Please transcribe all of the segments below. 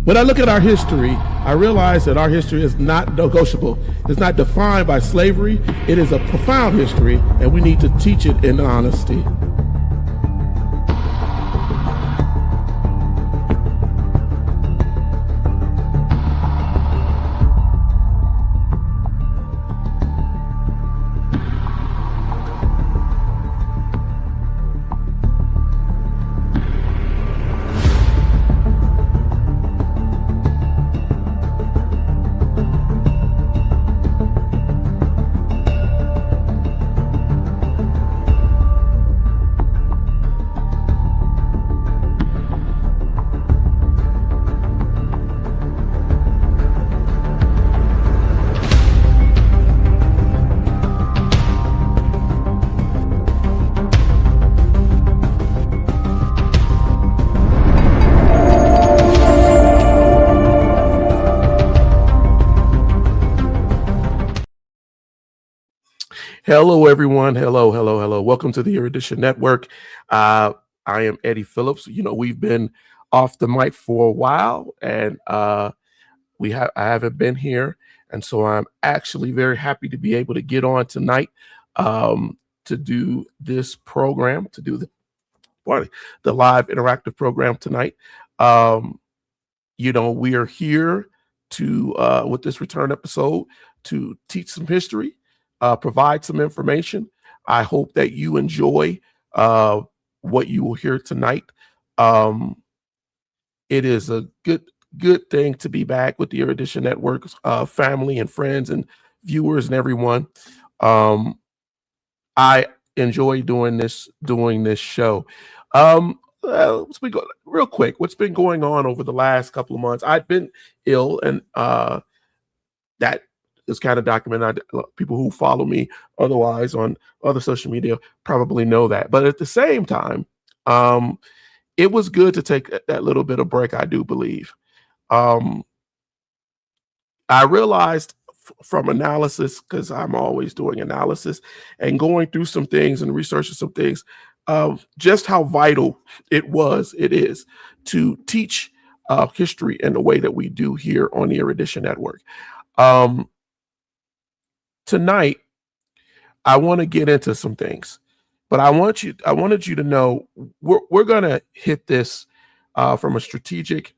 When I look at our history, I realize that our history is not negotiable. It's not defined by slavery. It is a profound history, and we need to teach it in honesty. Hello, everyone. Hello, hello, hello. Welcome to the Erudition Network. I am Eddie Phillips. You know, we've been off the mic for a while, and I haven't been here, and so I'm actually very happy to be able to get on tonight to do this program, to do the live interactive program tonight. You know, we are here to with this return episode to teach some history. Provide some information. I hope that you enjoy what you will hear tonight. It is a good thing to be back with the Erudition Network, family and friends and viewers and everyone. I enjoy doing this show. Real quick, what's been going on over the last couple of months? I've been ill, and that is kind of documented. People who follow me otherwise on other social media probably know that. But at the same time, it was good to take that little bit of break, I do believe. I realized from analysis, because I'm always doing analysis and going through some things and researching some things, just how vital it is to teach history in the way that we do here on the Erudition Network. Tonight, I want to get into some things, but I wanted you to know we're going to hit this from a strategic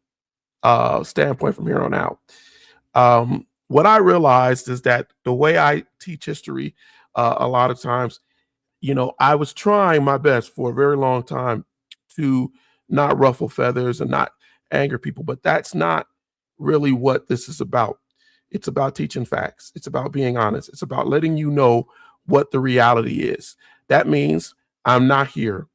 standpoint from here on out. What I realized is that the way I teach history, a lot of times, you know, I was trying my best for a very long time to not ruffle feathers and not anger people, but that's not really what this is about. It's about teaching facts. It's about being honest. It's about letting you know what the reality is. That means I'm not here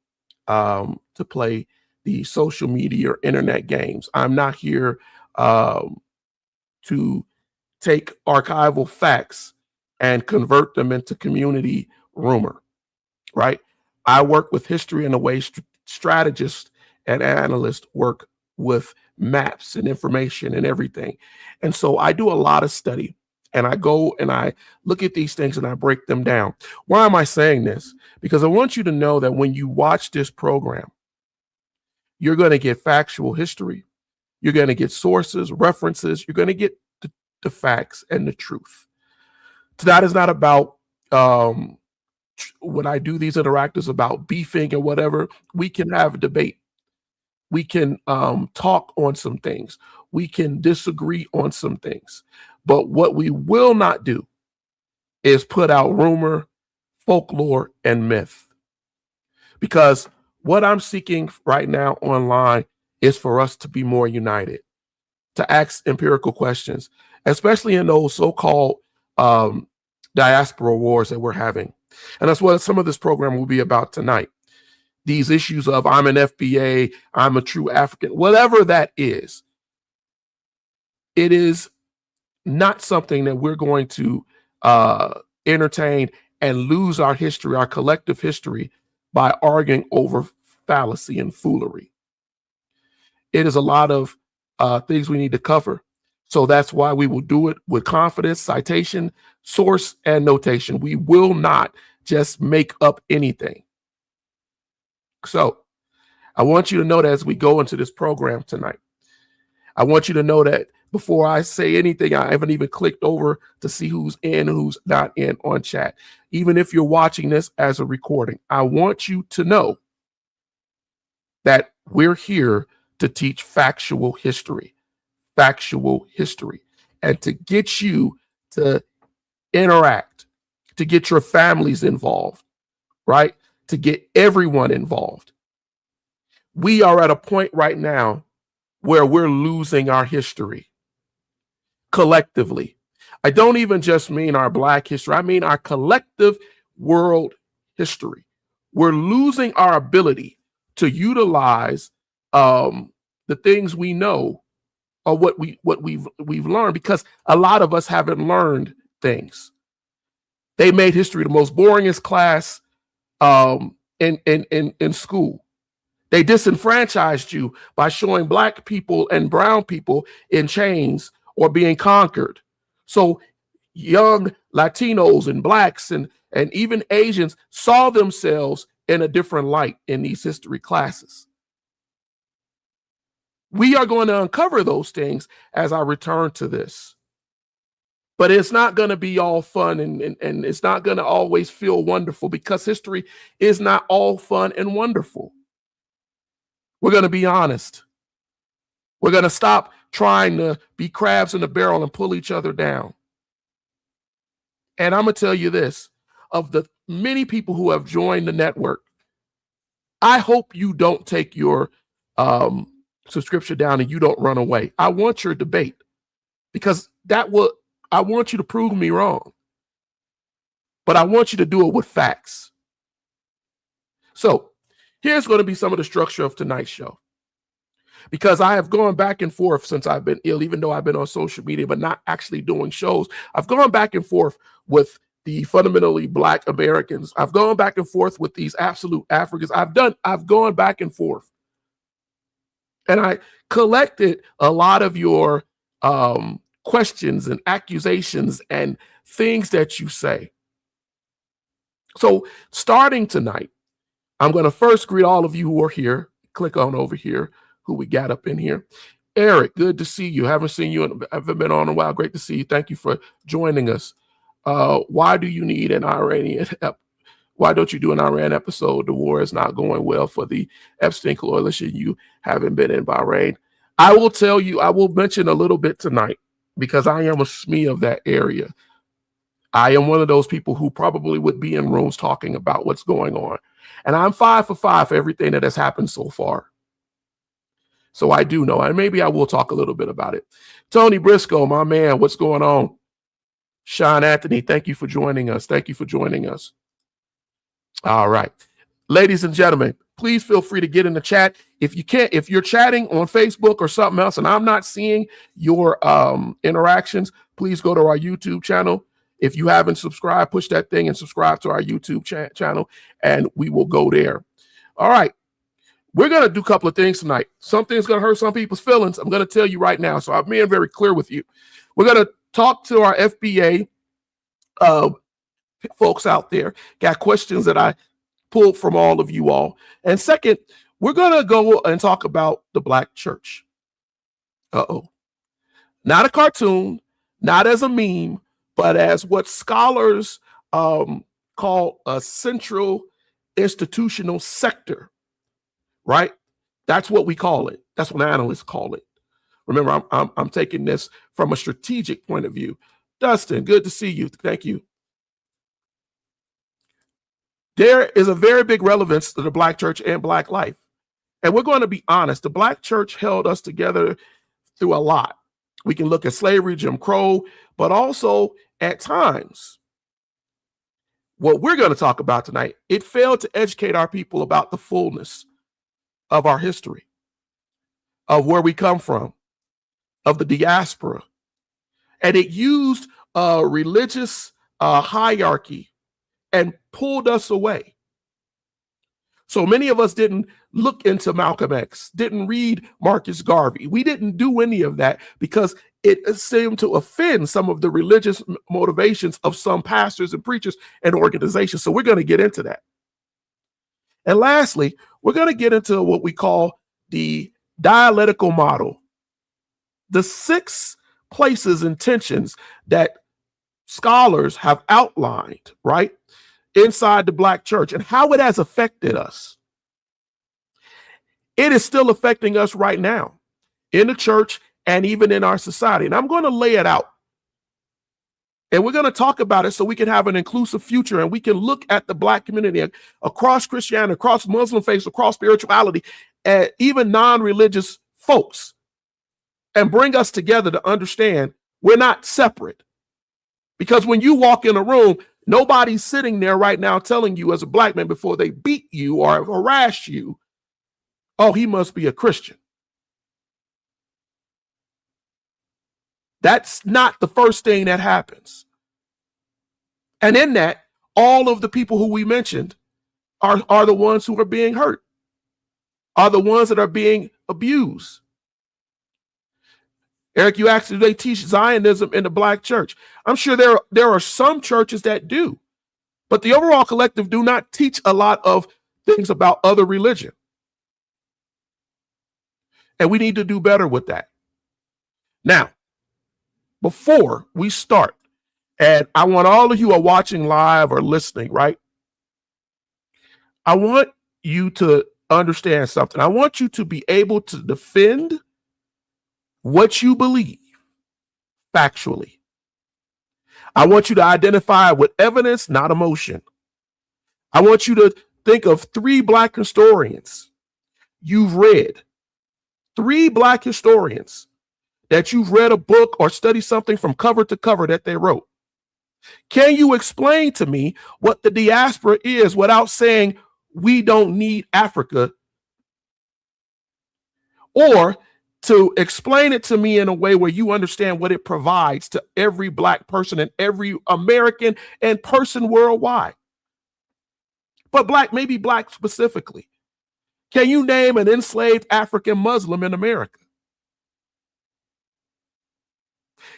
to play the social media or internet games. I'm not here to take archival facts and convert them into community rumor, right? I work with history in a way strategists and analysts work with maps and information and everything. And so I do a lot of study, and I go and I look at these things and I break them down. Why am I saying this? Because I want you to know that when you watch this program, you're going to get factual history. You're going to get sources, references. You're going to get the facts and the truth. That is not about when I do these interactives about beefing or whatever. We can have a debate. We can talk on some things. We can disagree on some things. But what we will not do is put out rumor, folklore, and myth. Because what I'm seeking right now online is for us to be more united, to ask empirical questions, especially in those so-called diaspora wars that we're having. And that's what some of this program will be about tonight. These issues of I'm an FBA, I'm a true African, whatever that is, it is not something that we're going to entertain and lose our history, our collective history, by arguing over fallacy and foolery. It is a lot of things we need to cover. So that's why we will do it with confidence, citation, source, and notation. We will not just make up anything. So I want you to know that as we go into this program tonight, I want you to know that before I say anything, I haven't even clicked over to see who's in and who's not in on chat. Even if you're watching this as a recording, I want you to know that we're here to teach factual history, and to get you to interact, to get your families involved, right? To get everyone involved. We are at a point right now where we're losing our history collectively. I don't even just mean our Black history. I mean our collective world history. We're losing our ability to utilize the things we know or what we've learned, because a lot of us haven't learned things. They made history the most boringest class in school. They disenfranchised you by showing Black people and brown people in chains or being conquered. So young Latinos and Blacks and even Asians saw themselves in a different light in these history classes. We are going to uncover those things as I return to this. But it's not going to be all fun and it's not going to always feel wonderful, because history is not all fun and wonderful. We're going to be honest. We're going to stop trying to be crabs in a barrel and pull each other down. And I'm going to tell you this, of the many people who have joined the network, I hope you don't take your subscription down and you don't run away. I want your debate, because I want you to prove me wrong, but I want you to do it with facts. So here's going to be some of the structure of tonight's show, because I have gone back and forth since I've been ill, even though I've been on social media, but not actually doing shows. I've gone back and forth with the fundamentally Black Americans. I've gone back and forth with these absolute Africans. I've gone back and forth. And I collected a lot of your questions and accusations and things that you say. So starting tonight, I'm going to first greet all of you who are here. Click on over here, who we got up in here. Eric, good to see you. Haven't seen you, haven't been on in a while. Great to see you. Thank you for joining us. Why do you need an Iranian? Why don't you do an Iran episode? The war is not going well for the Epstein coalition. You haven't been in Bahrain. I will tell you, I will mention a little bit tonight, because I am a SME of that area. I am one of those people who probably would be in rooms talking about what's going on. And I'm 5 for 5 for everything that has happened so far. So I do know, and maybe I will talk a little bit about it. Tony Briscoe, my man, what's going on? Sean Anthony, thank you for joining us. Thank you for joining us. All right. Ladies and gentlemen, please feel free to get in the chat. If you can't, if you're chatting on Facebook or something else and I'm not seeing your interactions, please go to our YouTube channel. If you haven't subscribed, push that thing and subscribe to our YouTube channel, and we will go there. All right. We're going to do a couple of things tonight. Something's going to hurt some people's feelings. I'm going to tell you right now. So I'm being very clear with you. We're going to talk to our FBA folks out there. Got questions that I pulled from all of you all. And second, we're going to go and talk about the Black church. Not a cartoon, not as a meme, but as what scholars call a central institutional sector, right? That's what we call it. That's what analysts call it. Remember, I'm taking this from a strategic point of view. Dustin, good to see you. Thank you. There is a very big relevance to the Black church and Black life. And we're going to be honest. The Black church held us together through a lot. We can look at slavery, Jim Crow, but also at times, what we're going to talk about tonight, it failed to educate our people about the fullness of our history, of where we come from, of the diaspora. And it used a religious hierarchy and pulled us away. So many of us didn't look into Malcolm X, didn't read Marcus Garvey. We didn't do any of that because it seemed to offend some of the religious motivations of some pastors and preachers and organizations. So we're going to get into that. And lastly, we're going to get into what we call the dialectical model. the 6 places and tensions that scholars have outlined, right, inside the Black church and how it has affected us. It is still affecting us right now in the church and even in our society. And I'm going to lay it out. And we're going to talk about it so we can have an inclusive future and we can look at the Black community across Christianity, across Muslim faiths, across spirituality, and even non-religious folks, and bring us together to understand we're not separate. Because when you walk in a room, nobody's sitting there right now telling you as a Black man before they beat you or harass you, oh, he must be a Christian. That's not the first thing that happens. And in that, all of the people who we mentioned are the ones who are being hurt, are the ones that are being abused. Eric, you asked, do they teach Zionism in the Black church? I'm sure there are some churches that do, but the overall collective do not teach a lot of things about other religion. And we need to do better with that. Now, before we start, and I want all of you who are watching live or listening, right? I want you to understand something. I want you to be able to defend what you believe factually. I want you to identify with evidence, not emotion. I want you to think of 3 Black historians you've read, 3 Black historians that you've read a book or studied something from cover to cover that they wrote. Can you explain to me what the diaspora is without saying we don't need Africa? Or to explain it to me in a way where you understand what it provides to every Black person and every American and person worldwide. But Black, maybe Black specifically. Can you name an enslaved African Muslim in America?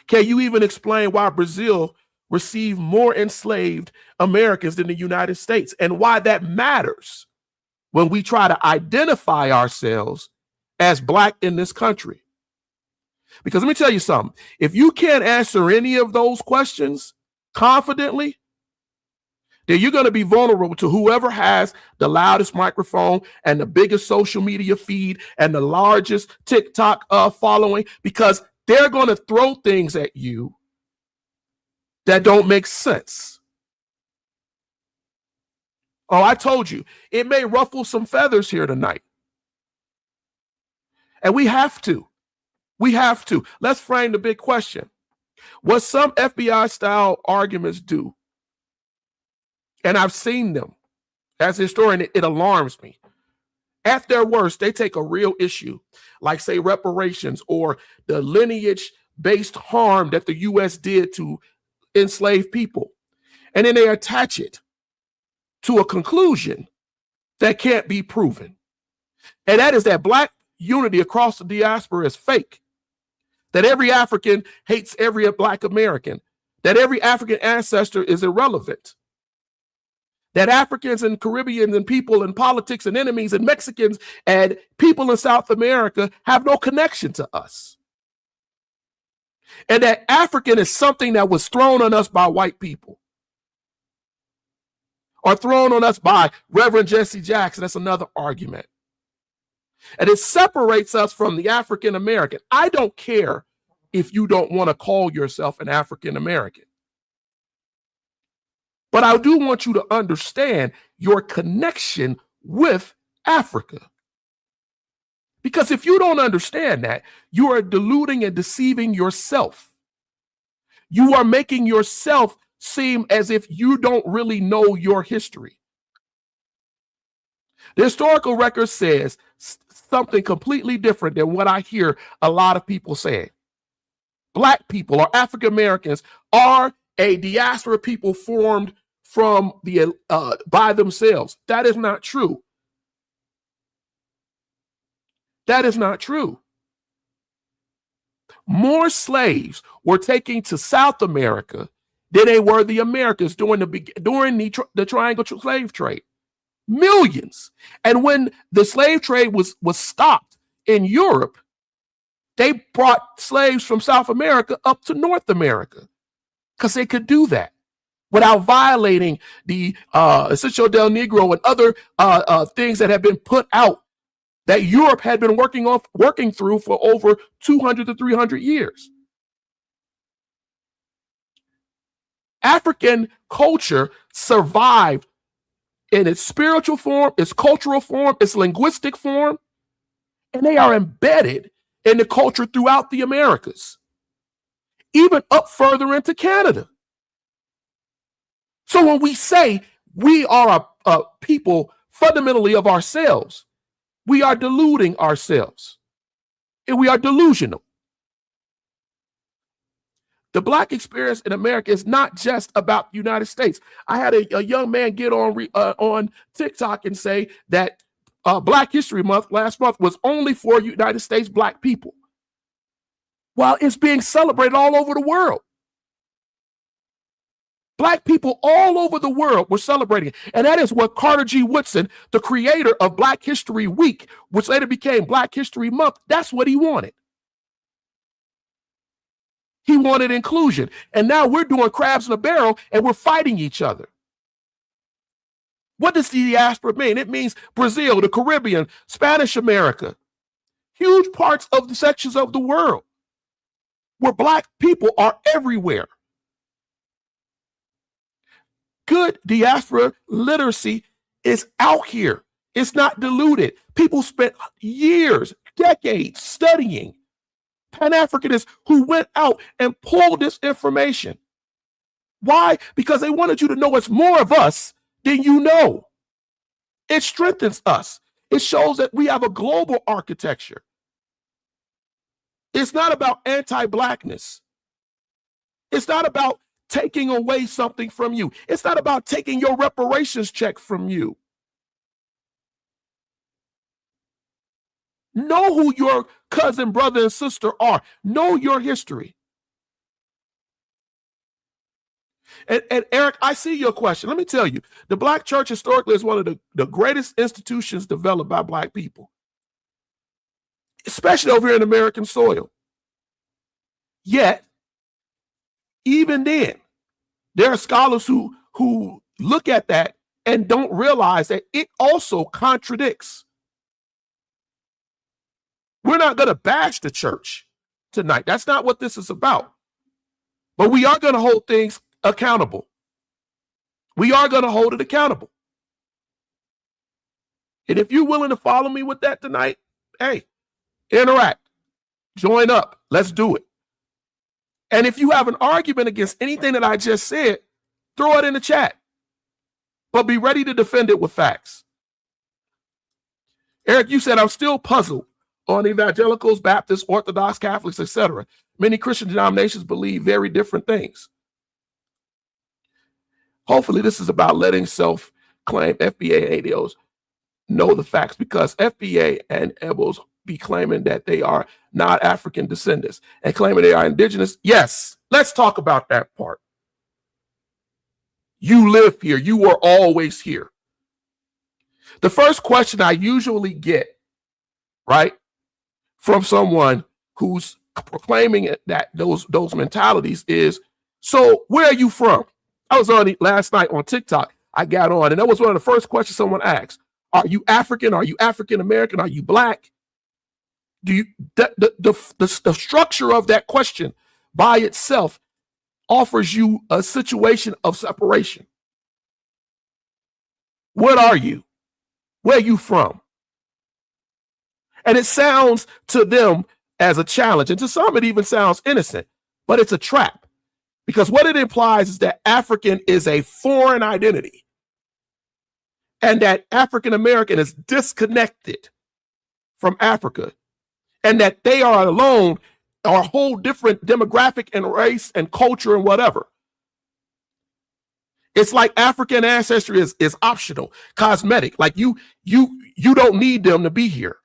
Can you even explain why Brazil received more enslaved Americans than the United States and why that matters when we try to identify ourselves as Black in this country? Because let me tell you something. If you can't answer any of those questions confidently, then you're going to be vulnerable to whoever has the loudest microphone and the biggest social media feed and the largest TikTok following, because they're going to throw things at you that don't make sense. Oh, I told you, it may ruffle some feathers here tonight. And we have to. Let's frame the big question. What some FBI style arguments do, and I've seen them as a historian, it alarms me. At their worst, they take a real issue, like say reparations or the lineage-based harm that the U.S. did to enslaved people. And then they attach it to a conclusion that can't be proven. And that is that Black unity across the diaspora is fake. That every African hates every Black American. That every African ancestor is irrelevant. That Africans and Caribbeans and people in politics and enemies and Mexicans and people in South America have no connection to us. And that African is something that was thrown on us by white people. Or thrown on us by Reverend Jesse Jackson. That's another argument. And it separates us from the African American. I don't care if you don't want to call yourself an African American. But I do want you to understand your connection with Africa. Because if you don't understand that, you are deluding and deceiving yourself. You are making yourself seem as if you don't really know your history. The historical record says something completely different than what I hear a lot of people saying. Black people or African Americans are a diaspora people formed from the by themselves. That is not true. That is not true. More slaves were taken to South America than they were the Americas during the triangle slave trade. Millions. And when the slave trade was stopped in Europe, They brought slaves from South America up to North America because they could do that without violating the Essential del Negro and other things that have been put out that Europe had been working through for over 200 to 300 years. African culture survived in its spiritual form, its cultural form, its linguistic form, and they are embedded in the culture throughout the Americas, even up further into Canada. So when we say we are a people fundamentally of ourselves, we are deluding ourselves, and we are delusional. The Black experience in America is not just about the United States. I had a young man get on TikTok and say that Black History Month last month was only for United States Black people, while it's being celebrated all over the world. Black people all over the world were celebrating it. And that is what Carter G. Woodson, the creator of Black History Week, which later became Black History Month, that's what he wanted. He wanted inclusion. And now we're doing crabs in a barrel and we're fighting each other. What does the diaspora mean? It means Brazil, the Caribbean, Spanish America, huge parts of the sections of the world where Black people are everywhere. Good diaspora literacy is out here. It's not diluted. People spent years, decades studying. Pan-Africanists who went out and pulled this information. Why? Because they wanted you to know it's more of us than you know. It strengthens us. It shows that we have a global architecture. It's not about anti-Blackness. It's not about taking away something from you. It's not about taking your reparations check from you. Know who your cousin, brother, and sister are. Know your history. And Eric, I see your question. Let me tell you, the Black church historically is one of the greatest institutions developed by Black people, especially over here in American soil. Yet, even then, there are scholars who look at that and don't realize that it also contradicts. We're not going to bash the church tonight. That's not what this is about. But we are going to hold things accountable. We are going to hold it accountable. And if you're willing to follow me with that tonight, hey, interact, join up, let's do it. And if you have an argument against anything that I just said, throw it in the chat, but be ready to defend it with facts. Eric, you said I'm still puzzled on evangelicals, Baptists, Orthodox, Catholics, etc. Many Christian denominations believe very different things. Hopefully this is about letting self-claim FBA ADOs know the facts, because FBA and EBOs be claiming that they are not African descendants and claiming they are indigenous. Yes, let's talk about that part. You live here. You were always here. The first question I usually get, right, from someone who's proclaiming that those mentalities is, so where are you from? I was on last night on TikTok. I got on, and that was one of the first questions someone asked. Are you African? Are you African American? Are you Black? Do you the structure of that question by itself offers you a situation of separation. What are you? Where are you from? And it sounds to them as a challenge, and to some it even sounds innocent, but it's a trap, because what it implies is that African is a foreign identity, and that African American is disconnected from Africa, and that they are alone, are a whole different demographic and race and culture and whatever. It's like African ancestry is optional, cosmetic. Like you don't need them to be here.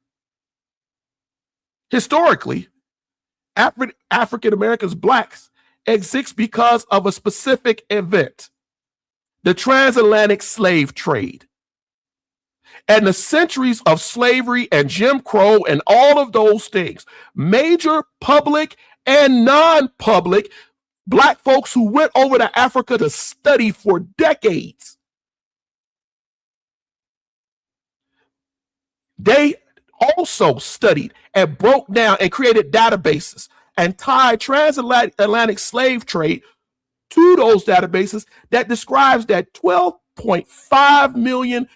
Historically, African Americans, Blacks, exist because of a specific event, the transatlantic slave trade. and the centuries of slavery and Jim Crow and all of those things, major public and non-public Black folks who went over to Africa to study for decades, they also studied and broke down and created databases and tied transatlantic slave trade to those databases that describes that 12.5 million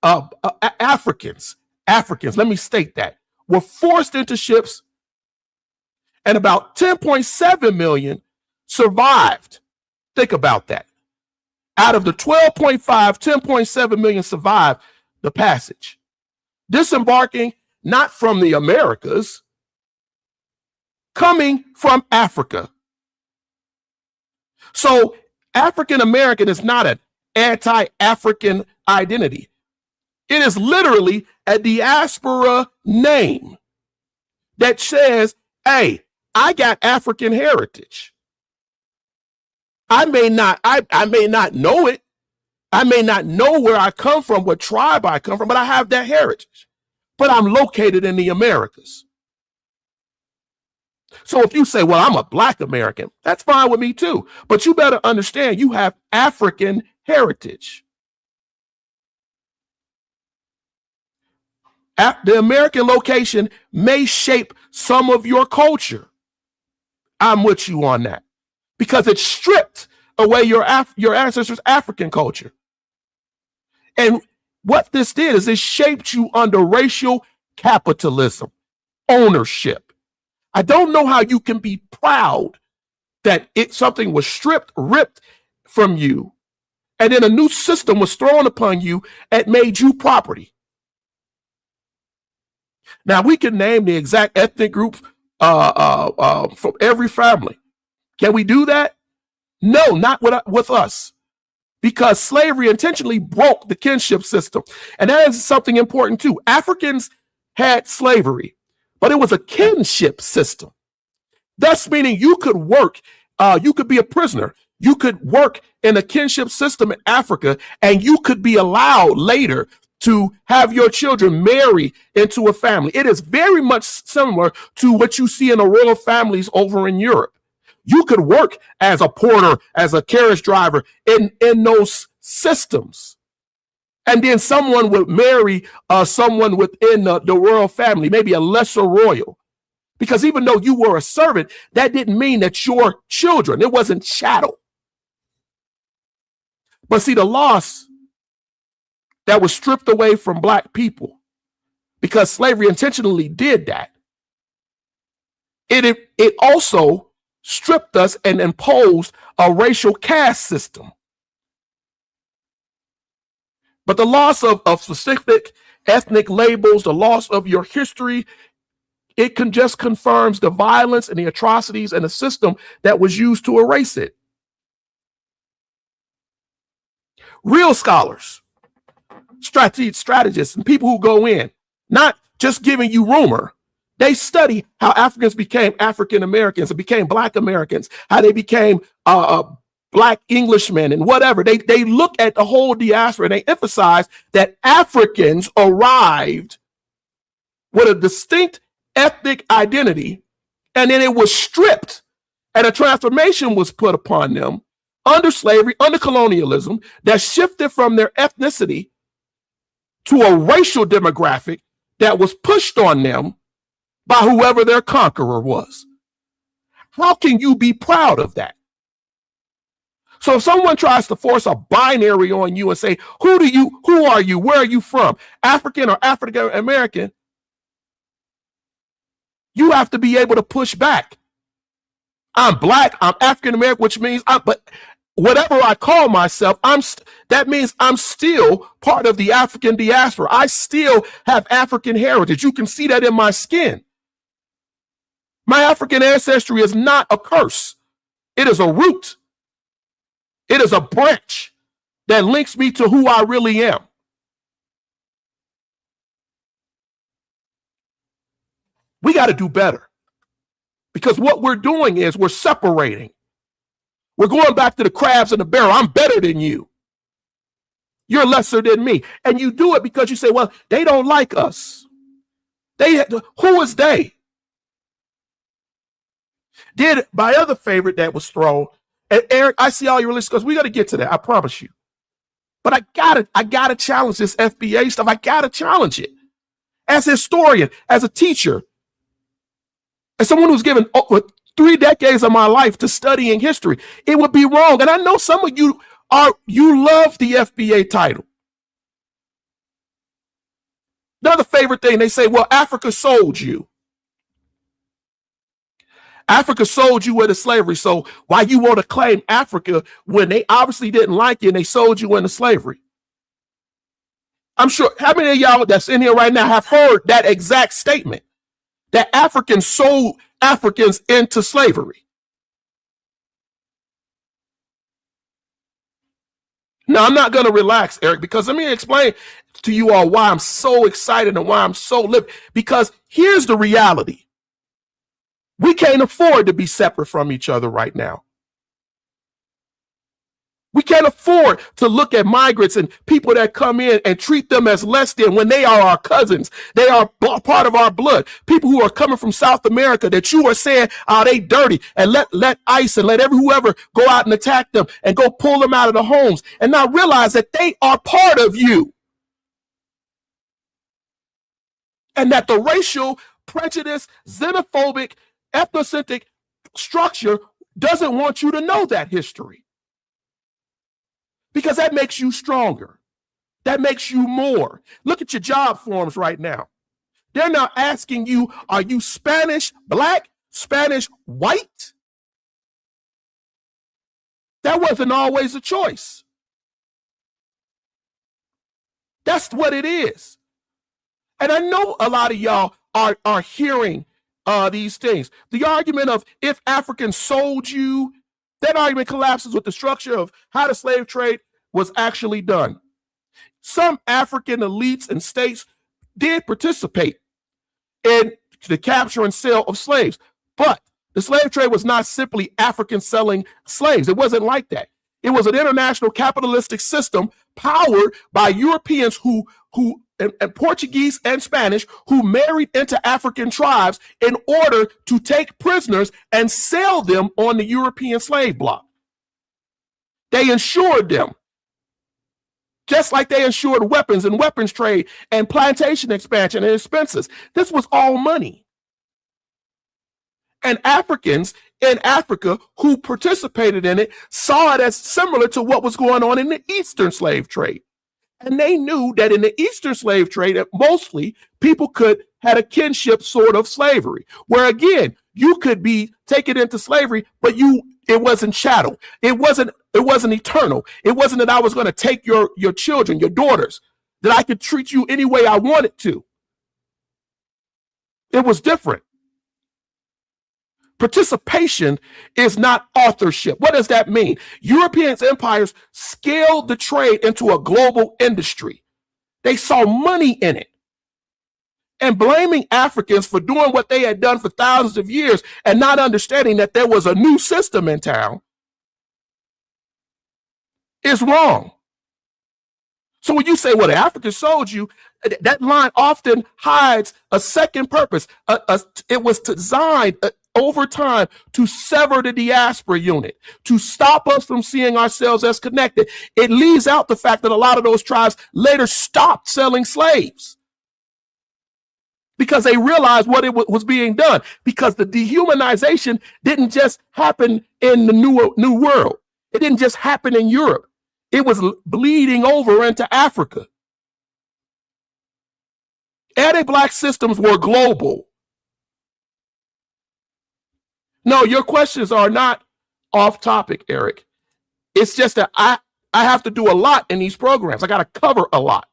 Africans, let me state that, were forced into ships, and about 10.7 million survived. Think about that. Out of the 12.5, 10.7 million survived the passage, disembarking not from the Americas, coming from Africa. So African American is not an anti-African identity. It is literally a diaspora name that says, hey, I got African heritage. I may not know it. I may not know where I come from, what tribe I come from, but I have that heritage. But I'm located in the Americas. So if you say, well, I'm a Black American, that's fine with me too. But you better understand you have African heritage. The American location may shape some of your culture. I'm with you on that because it stripped away your ancestors' African culture. And what this did is it shaped you under racial capitalism, ownership. I don't know how you can be proud that something was ripped from you, and then a new system was thrown upon you and made you property. Now, we can name the exact ethnic group from every family. Can we do that? No, not with us, because slavery intentionally broke the kinship system. And that is something important too. Africans had slavery, but it was a kinship system. Thus meaning you could work, you could be a prisoner, you could work in a kinship system in Africa, and you could be allowed later to have your children marry into a family. It is very much similar to what you see in the royal families over in Europe. You could work as a porter, as a carriage driver in those systems. And then someone would marry someone within the royal family, maybe a lesser royal. Because even though you were a servant, that didn't mean that your children, it wasn't chattel. But see, the loss that was stripped away from Black people, because slavery intentionally did that, it also stripped us and imposed a racial caste system. But the loss of specific ethnic labels, the loss of your history, it just confirms the violence and the atrocities and the system that was used to erase it. Real scholars, strategists, and people who go in, not just giving you rumor, they study how Africans became African Americans and became Black Americans, how they became Black Englishmen and whatever. They look at the whole diaspora and they emphasize that Africans arrived with a distinct ethnic identity, and then it was stripped and a transformation was put upon them under slavery, under colonialism, that shifted from their ethnicity to a racial demographic that was pushed on them by whoever their conqueror was. How can you be proud of that? So if someone tries to force a binary on you and say, who are you, where are you from, African or African American, you have to be able to push back. I'm Black, I'm African American, which means but whatever I call myself, that means I'm still part of the African diaspora. I still have African heritage. You can see that in my skin. My African ancestry is not a curse. It is a root. It is a branch that links me to who I really am. We got to do better, because what we're doing is we're separating. We're going back to the crabs in the barrel. I'm better than you. You're lesser than me. And you do it because you say, well, they don't like us. Who is they? Did my other favorite that was thrown, and Eric, I see all your lists because we got to get to that. I promise you. But I gotta challenge this FBA stuff. I gotta challenge it. As a historian, as a teacher, as someone who's given 3 decades of my life to studying history, it would be wrong. And I know some of you love the FBA title. Another favorite thing, they say, well, Africa sold you. Africa sold you into slavery. So why you want to claim Africa when they obviously didn't like you and they sold you into slavery? I'm sure how many of y'all that's in here right now have heard that exact statement, that Africans sold Africans into slavery. Now, I'm not going to relax, Eric, because let me explain to you all why I'm so excited and why I'm so lit. Because here's the reality. We can't afford to be separate from each other right now. We can't afford to look at migrants and people that come in and treat them as less than when they are our cousins. They are part of our blood. People who are coming from South America that you are saying, oh, they dirty, and let ICE and let whoever go out and attack them and go pull them out of the homes and not realize that they are part of you. And that the racial prejudice, xenophobic, ethnocentric structure doesn't want you to know that history. Because that makes you stronger. That makes you more. Look at your job forms right now. They're now asking you, are you Spanish black, Spanish white? That wasn't always a choice. That's what it is. And I know a lot of y'all are hearing these things. The argument of if Africans sold you, that argument collapses with the structure of how the slave trade was actually done. Some African elites and states did participate in the capture and sale of slaves, but the slave trade was not simply Africans selling slaves. It wasn't like that. It was an international capitalistic system powered by Europeans and Portuguese and Spanish who married into African tribes in order to take prisoners and sell them on the European slave block. They insured them, just like they insured weapons and weapons trade and plantation expansion and expenses. This was all money. And Africans in Africa who participated in it saw it as similar to what was going on in the Eastern slave trade. And they knew that in the Eastern slave trade, mostly people had a kinship sort of slavery, where again, you could be taken into slavery, but it wasn't chattel. It wasn't eternal. It wasn't that I was going to take your children, your daughters, that I could treat you any way I wanted to. It was different. Participation is not authorship. What does that mean? European empires scaled the trade into a global industry. They saw money in it. And blaming Africans for doing what they had done for thousands of years and not understanding that there was a new system in town is wrong. So when you say, well, the Africans sold you, that line often hides a second purpose. It was designed over time to sever the diaspora unit, to stop us from seeing ourselves as connected. It leaves out the fact that a lot of those tribes later stopped selling slaves because they realized what it was being done, because the dehumanization didn't just happen in the new world. It didn't just happen in Europe. It was bleeding over into Africa. Anti-Black systems were global. No, your questions are not off topic, Eric. It's just that I have to do a lot in these programs. I got to cover a lot.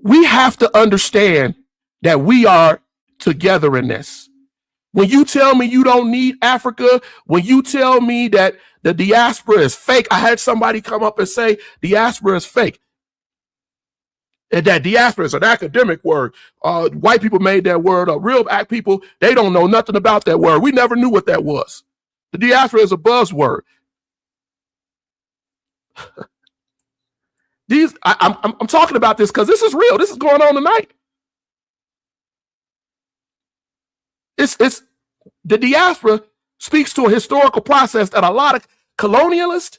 We have to understand that we are together in this. When you tell me you don't need Africa, when you tell me that the diaspora is fake, I had somebody come up and say diaspora is fake. And that diaspora is an academic word. White people made that word up. Real black people, they don't know nothing about that word. We never knew what that was. The diaspora is a buzzword. I'm talking about this because this is real. This is going on tonight. It's the diaspora speaks to a historical process that a lot of colonialists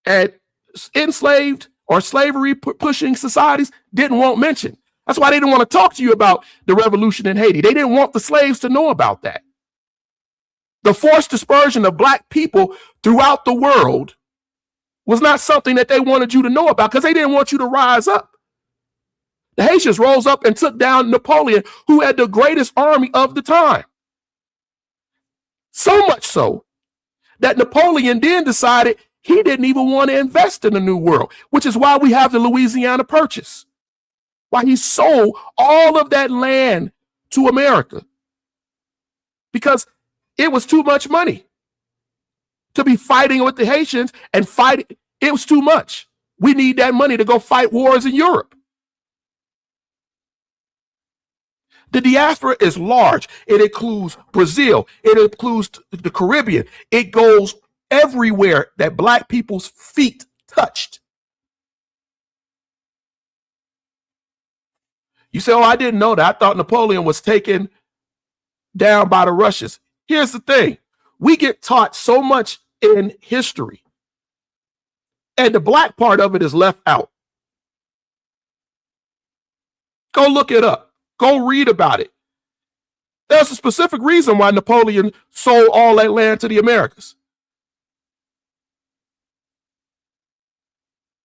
and enslaved or slavery pushing societies didn't want mentioned. That's why they didn't want to talk to you about the revolution in Haiti. They didn't want the slaves to know about that. The forced dispersion of Black people throughout the world was not something that they wanted you to know about because they didn't want you to rise up. The Haitians rose up and took down Napoleon, who had the greatest army of the time. So much so that Napoleon then decided he didn't even want to invest in the New World, which is why we have the Louisiana Purchase, why he sold all of that land to America, because it was too much money to be fighting with the Haitians and fighting. It was too much. We need that money to go fight wars in Europe. The diaspora is large. It includes Brazil. It includes the Caribbean. It goes everywhere that Black people's feet touched. You say, oh, I didn't know that. I thought Napoleon was taken down by the Russians. Here's the thing. We get taught so much in history, and the Black part of it is left out. Go look it up. Go read about it. There's a specific reason why Napoleon sold all that land to the Americas.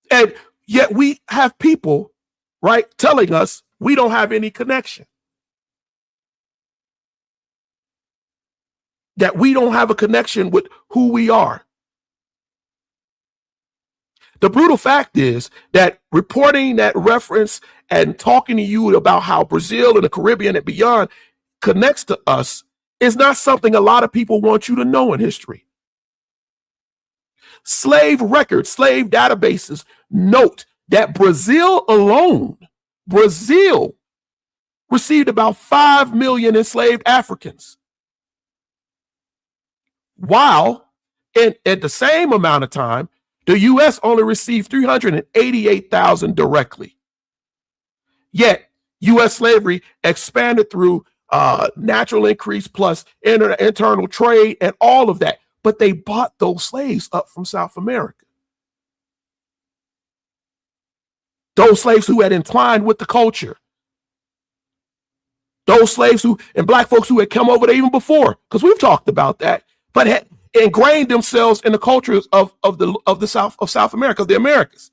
And yet we have people, right, telling us we don't have any connection. That we don't have a connection with who we are. The brutal fact is that reporting that reference and talking to you about how Brazil and the Caribbean and beyond connects to us is not something a lot of people want you to know in history. Slave records, slave databases note that Brazil alone, Brazil received about 5 million enslaved Africans. While at the same amount of time, the U.S. only received 388,000 directly. Yet, U.S. slavery expanded through natural increase plus internal trade and all of that. But they bought those slaves up from South America. Those slaves who had entwined with the culture. Those slaves who, and Black folks who had come over there even before, because we've talked about that, but had ingrained themselves in the cultures of South America, of the Americas.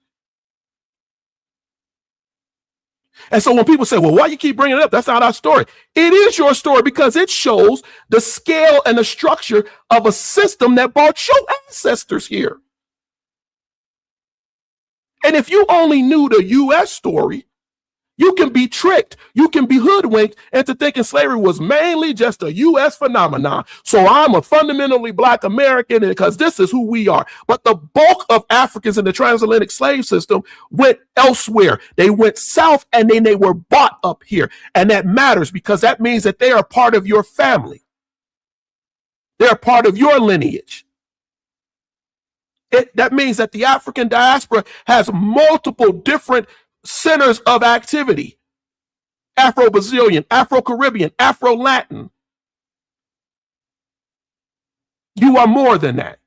And so when people say, well, why you keep bringing it up? That's not our story. It is your story because it shows the scale and the structure of a system that brought your ancestors here. And if you only knew the U.S. story, you can be tricked. You can be hoodwinked into thinking slavery was mainly just a U.S. phenomenon. So I'm a fundamentally Black American because this is who we are. But the bulk of Africans in the transatlantic slave system went elsewhere. They went south and then they were bought up here. And that matters because that means that they are part of your family. They're part of your lineage. That means that the African diaspora has multiple different centers of activity. Afro-Brazilian, Afro-Caribbean, Afro-Latin. You are more than that.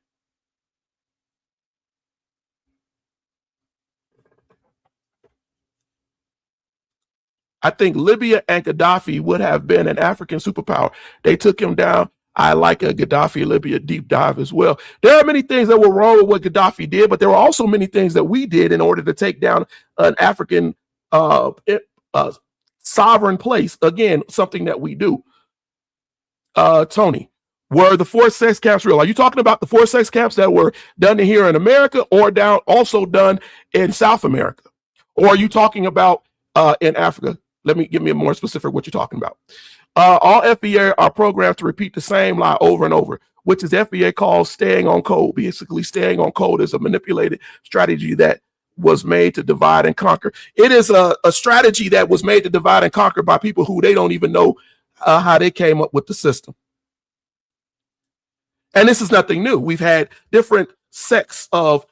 I think Libya and Gaddafi would have been an African superpower. They took him down. I like a Gaddafi Libya deep dive as well. There are many things that were wrong with what Gaddafi did, but there were also many things that we did in order to take down an African sovereign place. Again, something that we do. Tony, were the forced sex camps real? Are you talking about the forced sex camps that were done here in America or also done in South America? Or are you talking about in Africa? Give me a more specific what you're talking about. All FBA are programmed to repeat the same lie over and over, which is FBA calls staying on code. Basically, staying on code is a manipulated strategy that was made to divide and conquer. It is a strategy that was made to divide and conquer by people who they don't even know how they came up with the system. And this is nothing new. We've had different sects of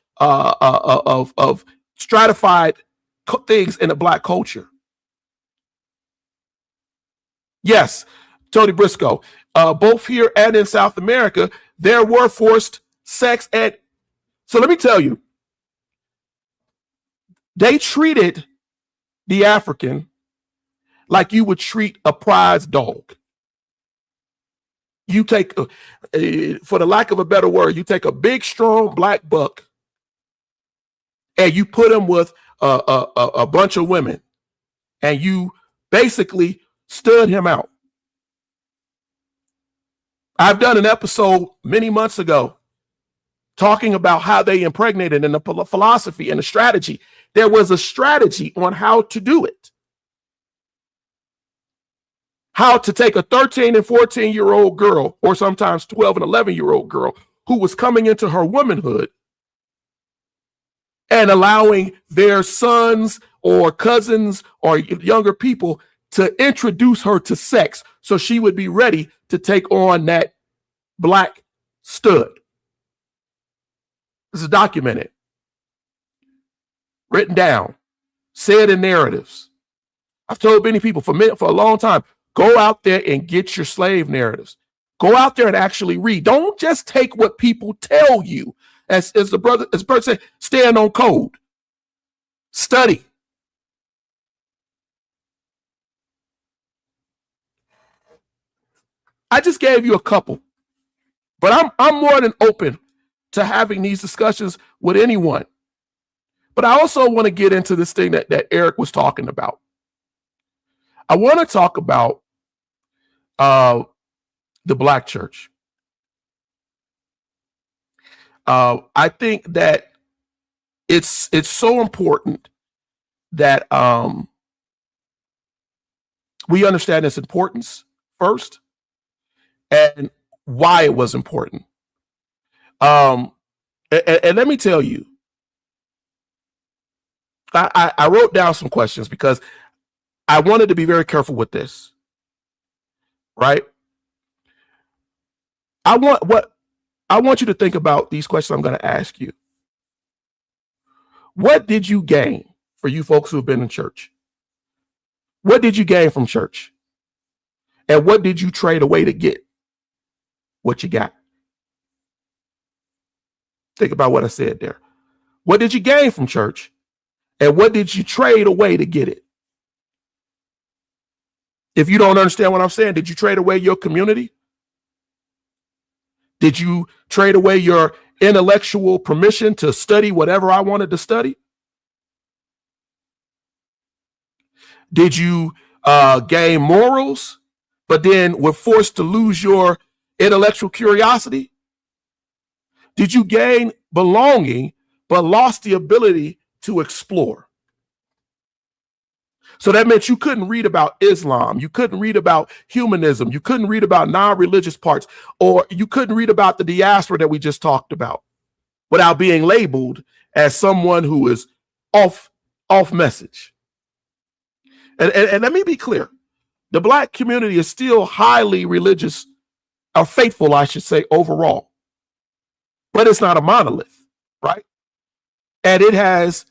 stratified things in the Black culture. Yes, Tony Briscoe, both here and in South America, there were forced sex. And so let me tell you, they treated the African like you would treat a prize dog. You take, for the lack of a better word, you take a big, strong black buck and you put him with a bunch of women, and you basically stood him out. I've done an episode many months ago talking about how they impregnated, and the philosophy and the strategy. There was a strategy on how to do it. How to take a 13 and 14-year-old girl, or sometimes 12 and 11-year-old girl, who was coming into her womanhood, and allowing their sons or cousins or younger people to introduce her to sex so she would be ready to take on that black stud. This is documented, written down, said in narratives. I've told many people for a long time, go out there and get your slave narratives. Go out there and actually read. Don't just take what people tell you. As Bert said, stand on code. Study. I just gave you a couple, but I'm more than open to having these discussions with anyone. But I also want to get into this thing that Eric was talking about. I want to talk about the Black church. I think that it's so important that we understand its importance first and why it was important. And let me tell you, I wrote down some questions because I wanted to be very careful with this, right? I want you to think about these questions I'm going to ask you. What did you gain, for you folks who have been in church? What did you gain from church? And what did you trade away to get what you got? Think about what I said there. What did you gain from church? And what did you trade away to get it? If you don't understand what I'm saying, did you trade away your community? Did you trade away your intellectual permission to study whatever I wanted to study? Did you gain morals, but then were forced to lose your intellectual curiosity? Did you gain belonging, but lost the ability to explore? So that meant you couldn't read about Islam. You couldn't read about humanism. You couldn't read about non-religious parts, or you couldn't read about the diaspora that we just talked about without being labeled as someone who is off message. And let me be clear. The Black community is still highly religious, or faithful, I should say, overall. But it's not a monolith, right? And it has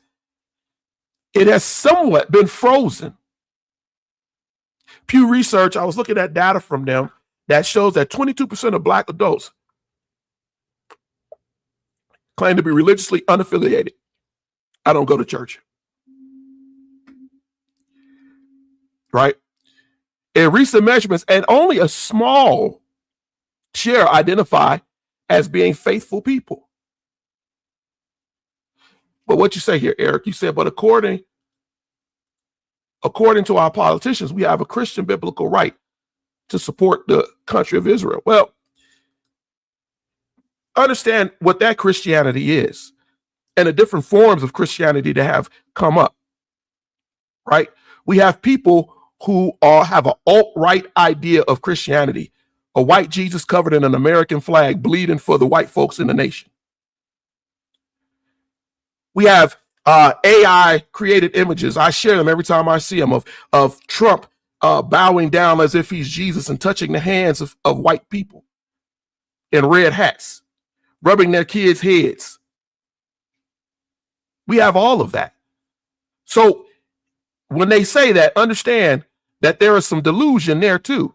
somewhat been frozen. Pew Research, I was looking at data from them that shows that 22% of Black adults claim to be religiously unaffiliated. I don't go to church. Right? In recent measurements, and only a small share identify as being faithful people. But what you say here, Eric, you said, but according to our politicians, we have a Christian biblical right to support the country of Israel. Well, understand what that Christianity is and the different forms of Christianity that have come up, right? We have people who have an alt-right idea of Christianity, a white Jesus covered in an American flag, bleeding for the white folks in the nation. We have AI created images. I share them every time I see them of Trump bowing down as if he's Jesus and touching the hands of white people. in red hats, rubbing their kids' heads. We have all of that. So when they say that, understand that there is some delusion there too.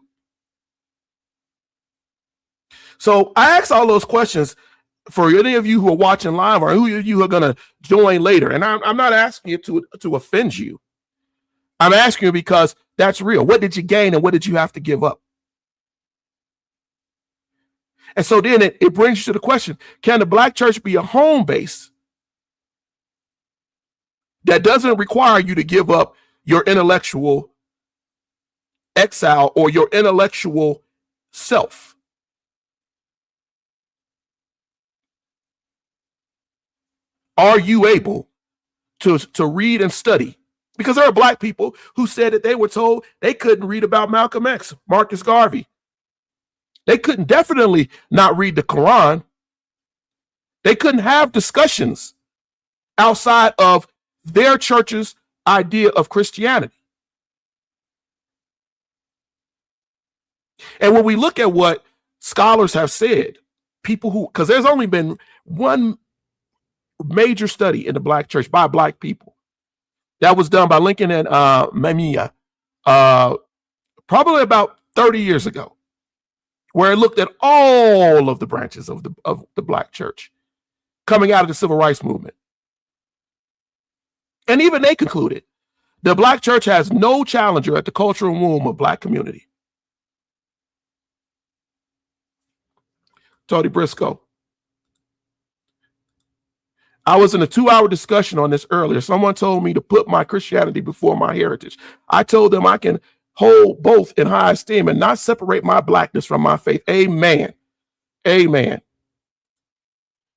So I ask all those questions for any of you who are watching live or who of you are going to join later. And I'm not asking you to offend you. I'm asking you because that's real. What did you gain and what did you have to give up? And so then it brings you to the question, can the Black church be a home base that doesn't require you to give up your intellectual exile or your intellectual self? Are you able to read and study? Because there are Black people who said that they were told they couldn't read about Malcolm X, Marcus Garvey. They couldn't definitely not read the Quran. They couldn't have discussions outside of their church's idea of Christianity. And when we look at what scholars have said, people who, because there's only been one major study in the Black church by Black people that was done by Lincoln and Mamiya, probably about 30 years ago, where it looked at all of the branches of the Black church coming out of the civil rights movement. And even they concluded the Black church has no challenger at the cultural womb of Black community. Tony Briscoe. I was in a 2-hour discussion on this earlier. Someone told me to put my Christianity before my heritage. I told them I can hold both in high esteem and not separate my Blackness from my faith. Amen. Amen.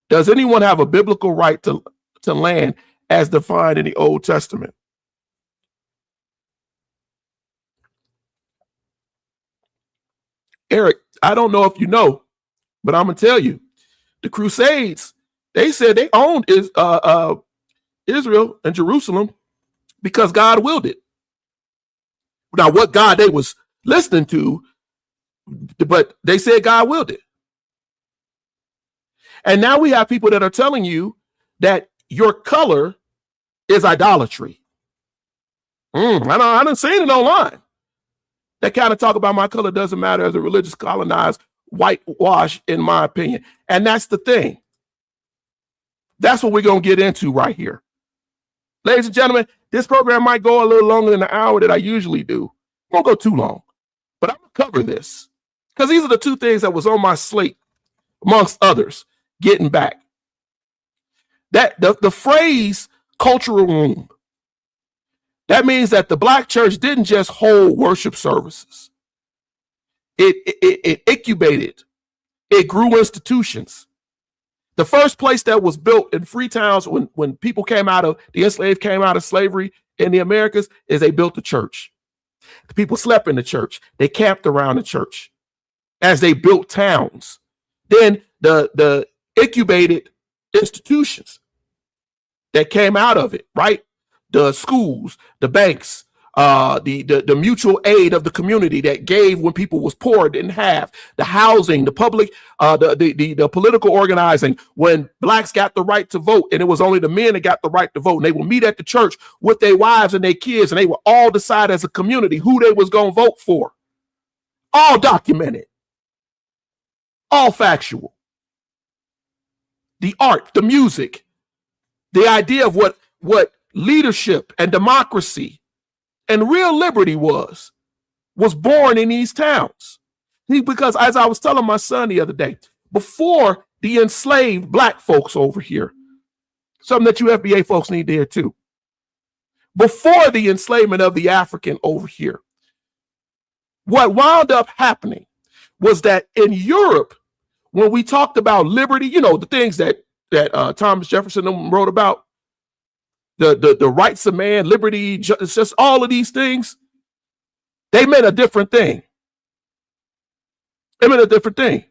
Does anyone have a biblical right to land as defined in the Old Testament? Eric, I don't know if you know, but I'm going to tell you, the Crusades, they said they owned Israel and Jerusalem because God willed it. Now, what God they was listening to, but they said God willed it. And now we have people that are telling you that your color is idolatry. I done seen it online. That kind of talk about my color doesn't matter as a religious colonized whitewash, in my opinion. And that's the thing. That's what we're going to get into right here. Ladies and gentlemen, this program might go a little longer than the hour that I usually do. It won't go too long, but I'm going to cover this because these are the two things that was on my slate, amongst others, getting back. That the phrase cultural womb, that means that the Black church didn't just hold worship services. It incubated. It grew institutions. The first place that was built in free towns when people the enslaved came out of slavery in the Americas is they built the church. The people slept in the church. They camped around the church as they built towns. Then the incubated institutions that came out of it, right? The schools, the banks, the mutual aid of the community that gave when people was poor, didn't have, the housing, the public, the political organizing when Blacks got the right to vote, and it was only the men that got the right to vote, and they would meet at the church with their wives and their kids, and they would all decide as a community who they was going to vote for. All documented, all factual. The art, the music, the idea of what leadership and democracy and real liberty was born in these towns. Because as I was telling my son the other day, before the enslaved Black folks over here, something that you FBA folks need to hear too, before the enslavement of the African over here, what wound up happening was that in Europe, when we talked about liberty, the things that Thomas Jefferson wrote about, the rights of man, liberty, just all of these things, they meant a different thing. It meant a different thing.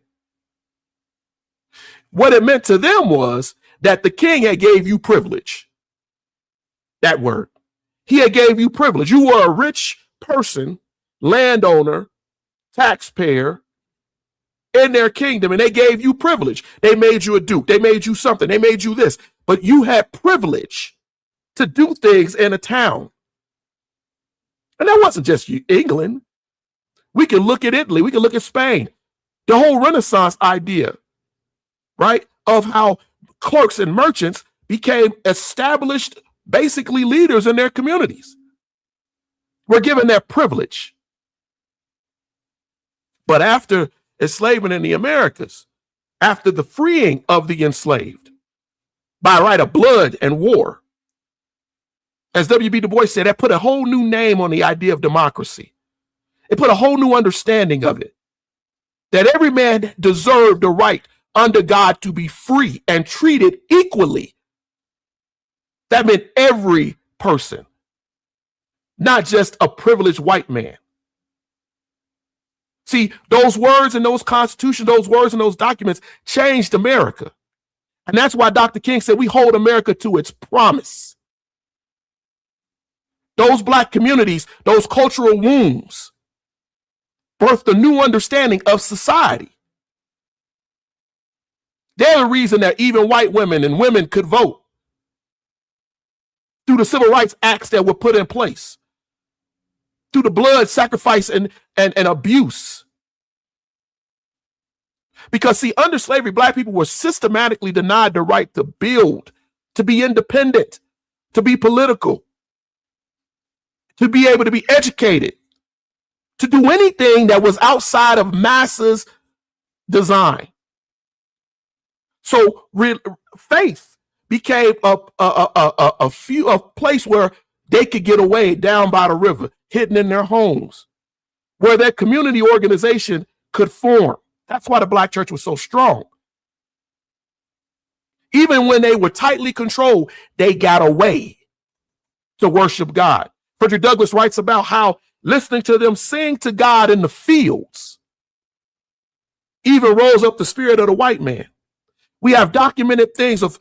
What it meant to them was that the king had gave you privilege. That word. He had gave you privilege. You were a rich person, landowner, taxpayer, in their kingdom, and they gave you privilege. They made you a duke. They made you something. They made you this. But you had privilege to do things in a town. And that wasn't just England. We can look at Italy. We can look at Spain. The whole Renaissance idea, right, of how clerks and merchants became established, basically leaders in their communities. Were given that privilege. But after enslavement in the Americas, after the freeing of the enslaved by right of blood and war, as W.B. Du Bois said, that put a whole new name on the idea of democracy. It put a whole new understanding of it, that every man deserved the right under God to be free and treated equally. That meant every person, not just a privileged white man. See, those words in those constitutions, those words in those documents changed America. And that's why Dr. King said we hold America to its promise. Those black communities, those cultural wombs, birthed a new understanding of society. They're the reason that even white women and women could vote through the civil rights acts that were put in place, through the blood, sacrifice, and abuse. Because, see, under slavery, black people were systematically denied the right to build, to be independent, to be political, to be able to be educated, to do anything that was outside of masses' design. So faith became a place where they could get away down by the river, hidden in their homes, where their community organization could form. That's why the black church was so strong. Even when they were tightly controlled, they got away to worship God. Frederick Douglass writes about how listening to them sing to God in the fields even rose up the spirit of the white man. We have documented things of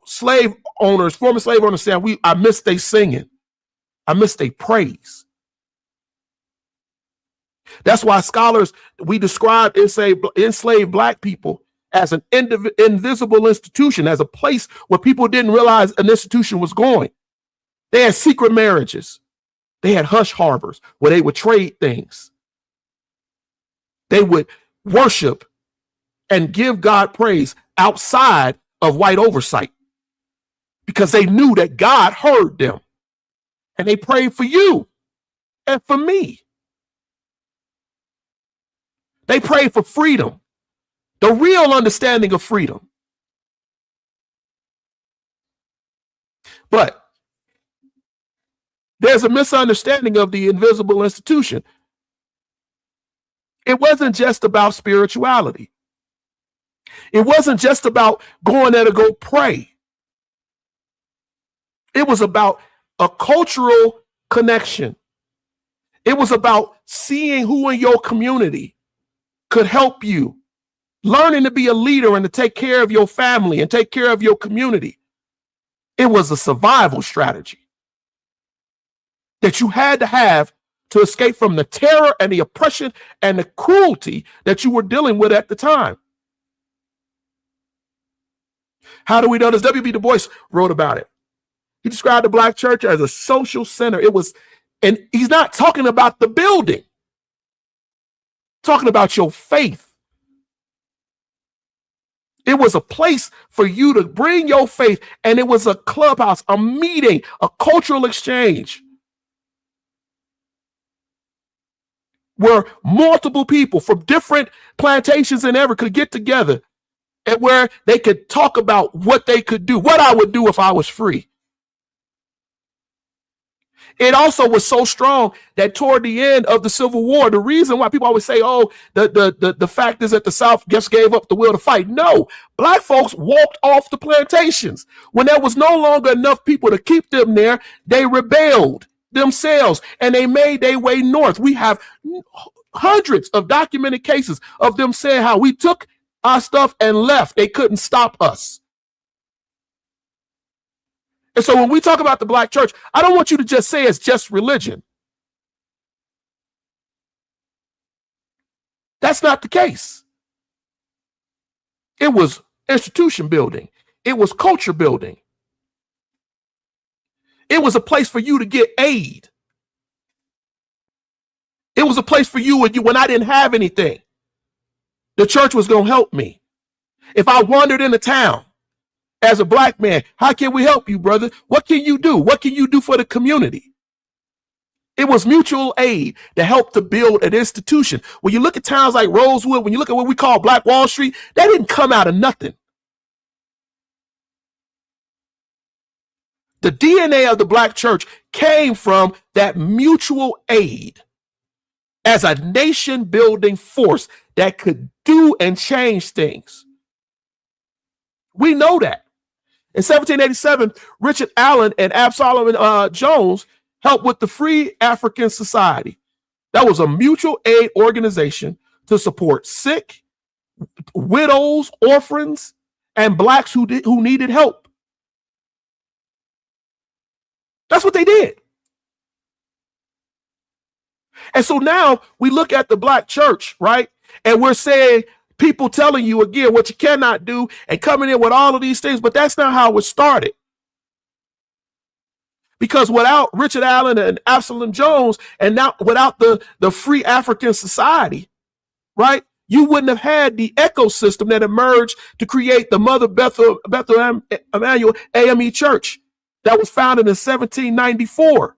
slave owners, former slave owners saying, I miss they singing. I miss they praise. That's why scholars, we describe enslaved black people as an invisible institution, as a place where people didn't realize an institution was going. They had secret marriages. They had hush harbors where they would trade things. They would worship and give God praise outside of white oversight because they knew that God heard them and they prayed for you and for me. They prayed for freedom, the real understanding of freedom. But there's a misunderstanding of the invisible institution. It wasn't just about spirituality. It wasn't just about going there to go pray. It was about a cultural connection. It was about seeing who in your community could help you, learning to be a leader and to take care of your family and take care of your community. It was a survival strategy that you had to have to escape from the terror and the oppression and the cruelty that you were dealing with at the time. How do we know this? W.B. Du Bois wrote about it. He described the black church as a social center. And he's not talking about the building, talking about your faith. It was a place for you to bring your faith, and it was a clubhouse, a meeting, a cultural exchange where multiple people from different plantations and ever could get together and where they could talk about what they could do, what I would do if I was free. It also was so strong that toward the end of the Civil War, the reason why people always say, oh, the fact is that the South just gave up the will to fight. No, black folks walked off the plantations. When there was no longer enough people to keep them there, they rebelled themselves and they made their way north. We have hundreds of documented cases of them saying how we took our stuff and left. They couldn't stop us. And so when we talk about the black church, I don't want you to just say it's just religion. That's not the case. It was institution building. It was culture building. It was a place for you to get aid. It was a place for you when I didn't have anything. The church was going to help me. If I wandered into town as a black man, how can we help you, brother? What can you do? What can you do for the community? It was mutual aid to help to build an institution. When you look at towns like Rosewood, when you look at what we call Black Wall Street, that didn't come out of nothing. The DNA of the black church came from that mutual aid as a nation building force that could do and change things. We know that. In 1787, Richard Allen and Absalom Jones helped with the Free African Society. That was a mutual aid organization to support sick, widows, orphans, and blacks who needed help. That's what they did. And so now we look at the black church, right? And we're saying, people telling you again what you cannot do and coming in with all of these things, but that's not how it started. Because without Richard Allen and Absalom Jones, and now without the Free African Society, right, you wouldn't have had the ecosystem that emerged to create the Mother Bethel Emmanuel AME Church that was founded in 1794.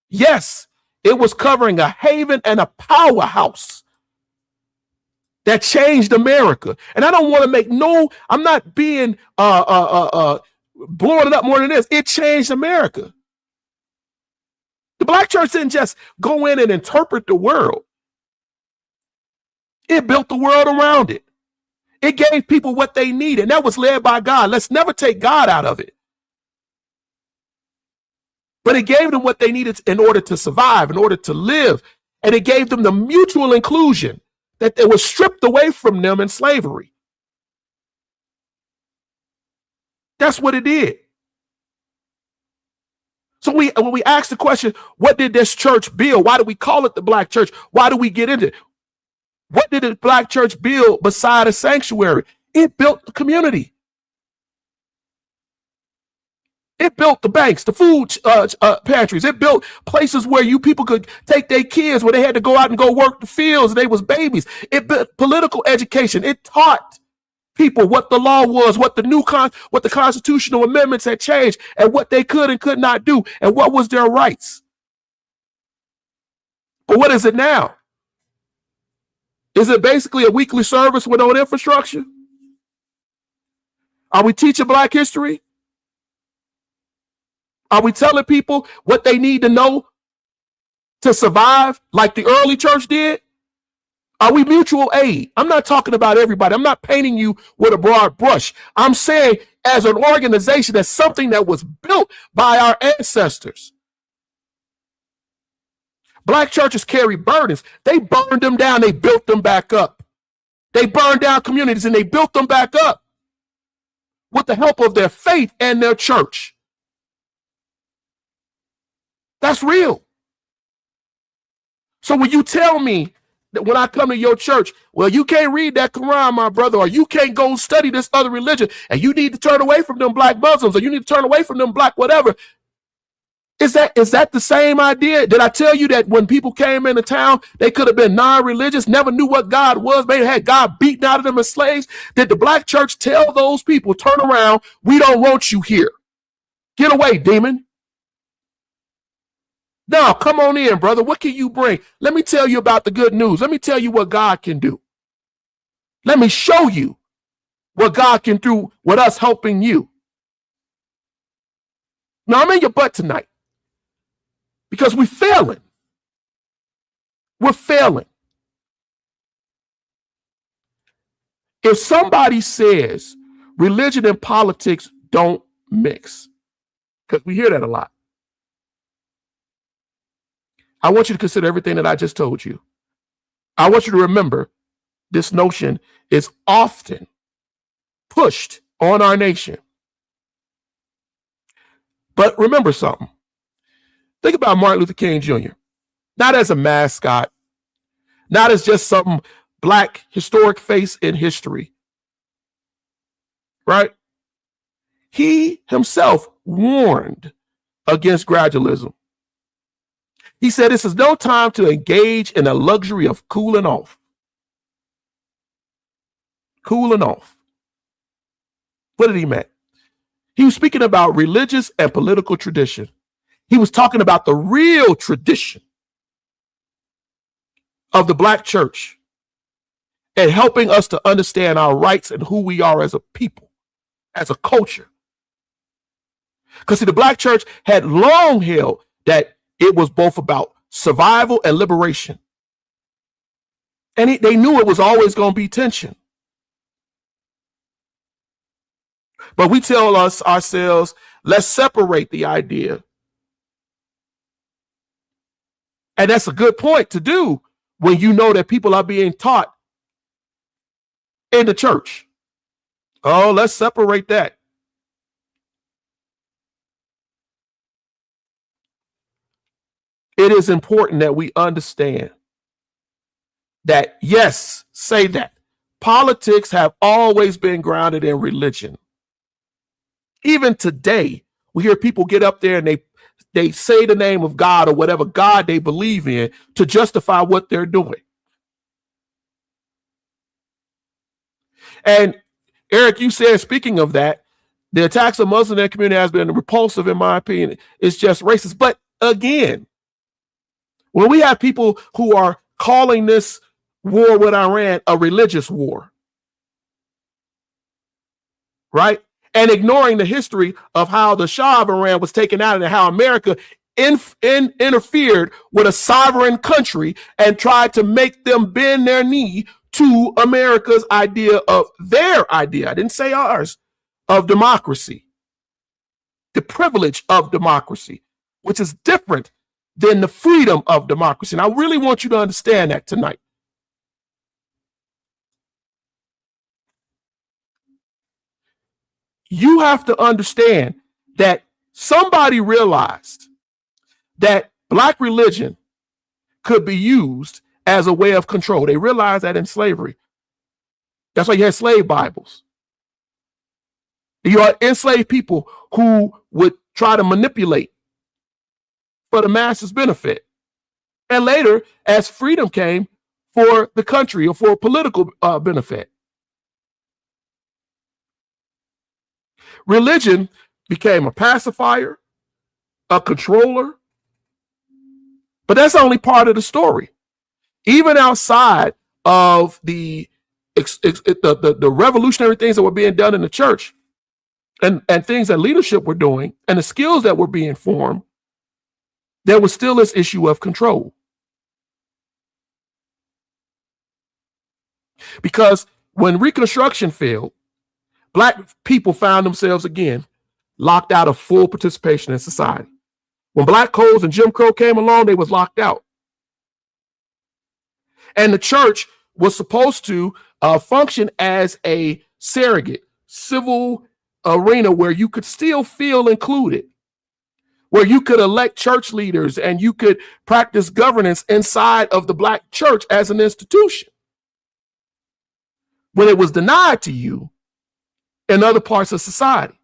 Yes, it was covering a haven and a powerhouse that changed America. And I don't want to make I'm not being blowing it up more than this. It changed America. The black church didn't just go in and interpret the world. It built the world around it. It gave people what they needed, and that was led by God. Let's never take God out of it. But it gave them what they needed in order to survive, in order to live. And it gave them the mutual inclusion that was stripped away from them in slavery. That's what it did. So when we ask the question, what did this church build? Why do we call it the black church? Why do we get into it? What did the black church build beside a sanctuary? It built the community. It built the banks, the food pantries. It built places where you people could take their kids where they had to go out and go work the fields and they was babies. It built political education. It taught people what the law was, what the constitutional amendments had changed, and what they could and could not do, and what was their rights. But what is it now? Is it basically a weekly service with no infrastructure? Are we teaching Black history? Are we telling people what they need to know to survive like the early church did? Are we mutual aid? I'm not talking about everybody. I'm not painting you with a broad brush. I'm saying as an organization, that's something that was built by our ancestors. Black churches carry burdens. They burned them down. They built them back up. They burned down communities and they built them back up with the help of their faith and their church. That's real. So when you tell me that when I come to your church, well, you can't read that Quran, my brother, or you can't go study this other religion, and you need to turn away from them Black Muslims, or you need to turn away from them Black whatever. Is that the same idea? Did I tell you that when people came into town, they could have been non-religious, never knew what God was, maybe had God beaten out of them as slaves? Did the Black church tell those people, turn around, we don't want you here. Get away, demon. No, come on in, brother. What can you bring? Let me tell you about the good news. Let me tell you what God can do. Let me show you what God can do with us helping you. Now, I'm in your butt tonight because we're failing. We're failing. If somebody says religion and politics don't mix, because we hear that a lot, I want you to consider everything that I just told you. I want you to remember this notion is often pushed on our nation. But remember something. Think about Martin Luther King Jr., not as a mascot, not as just some Black historic face in history, right? He himself warned against gradualism. He said, this is no time to engage in a luxury of cooling off. Cooling off. What did he mean? He was speaking about religious and political tradition. He was talking about the real tradition of the Black church and helping us to understand our rights and who we are as a people, as a culture. Because see, the Black church had long held that it was both about survival and liberation. And they knew it was always going to be tension. But we tell ourselves, let's separate the idea. And that's a good point to do when you know that people are being taught in the church. Oh, let's separate that. It is important that we understand that, yes, say that politics have always been grounded in religion. Even today, we hear people get up there and they say the name of God or whatever God they believe in to justify what they're doing. And Eric, you said, speaking of that, the attacks of Muslims in the community has been repulsive, in my opinion. It's just racist. But again, when we have people who are calling this war with Iran a religious war, right? And ignoring the history of how the Shah of Iran was taken out and how America interfered with a sovereign country and tried to make them bend their knee to America's idea of their idea, I didn't say ours, of democracy, the privilege of democracy, which is different than the freedom of democracy. And I really want you to understand that tonight. You have to understand that somebody realized that Black religion could be used as a way of control. They realized that in slavery. That's why you had slave Bibles. You had enslaved people who would try to manipulate for the masses' benefit. And later, as freedom came for the country or for political benefit, religion became a pacifier, a controller. But that's only part of the story. Even outside of the revolutionary things that were being done in the church and things that leadership were doing and the skills that were being formed, there was still this issue of control. Because when Reconstruction failed, Black people found themselves again locked out of full participation in society. When Black codes and Jim Crow came along, they was locked out. And the church was supposed to function as a surrogate, civil arena where you could still feel included, where you could elect church leaders and you could practice governance inside of the Black church as an institution. When it was denied to you in other parts of society.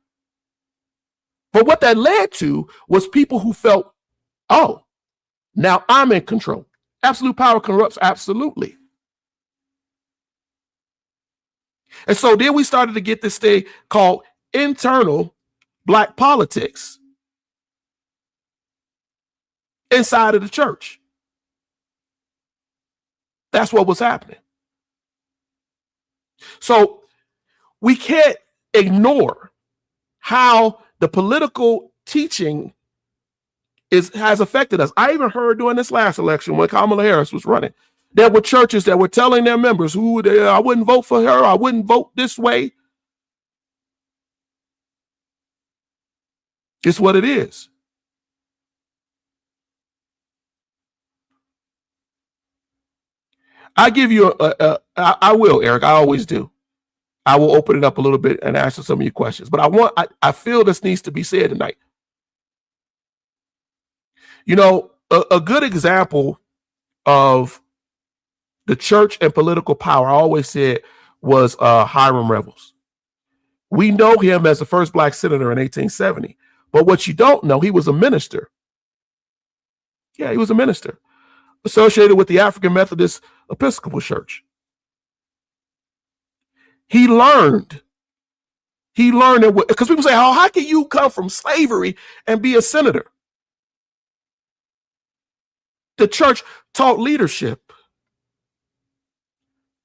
But what that led to was people who felt, oh, now I'm in control. Absolute power corrupts absolutely. And so then we started to get this thing called internal Black politics inside of the church. That's what was happening. So we can't ignore how the political teaching has affected us. I even heard during this last election when Kamala Harris was running, there were churches that were telling their members I wouldn't vote for her, I wouldn't vote this way. It's what it is. I give you I will, Eric, I always do. I will open it up a little bit and answer some of your questions. But I feel this needs to be said tonight. You know, a good example of the church and political power, I always said, was Hiram Revels. We know him as the first black senator in 1870. But what you don't know, he was a minister. Yeah, he was a minister associated with the African Methodist Episcopal Church. He learned it because people say, how can you come from slavery and be a senator? The church taught leadership.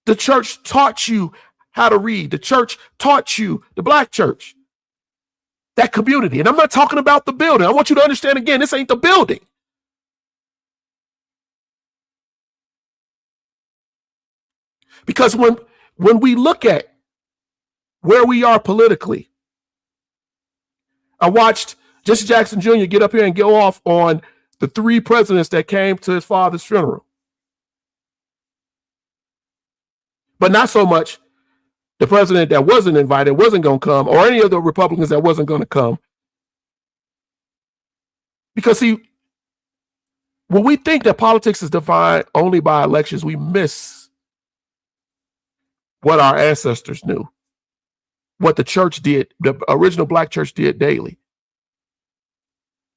The church taught you how to read. The church taught you, the black church, that community. And I'm not talking about the building. I want you to understand again, this ain't the building. Because when we look at where we are politically, I watched Jesse Jackson Jr. get up here and go off on the 3 presidents that came to his father's funeral. But not so much the president that wasn't invited, wasn't going to come, or any of the Republicans that wasn't going to come. Because see, when we think that politics is defined only by elections, we miss what our ancestors knew, what the church did, the original black church did daily.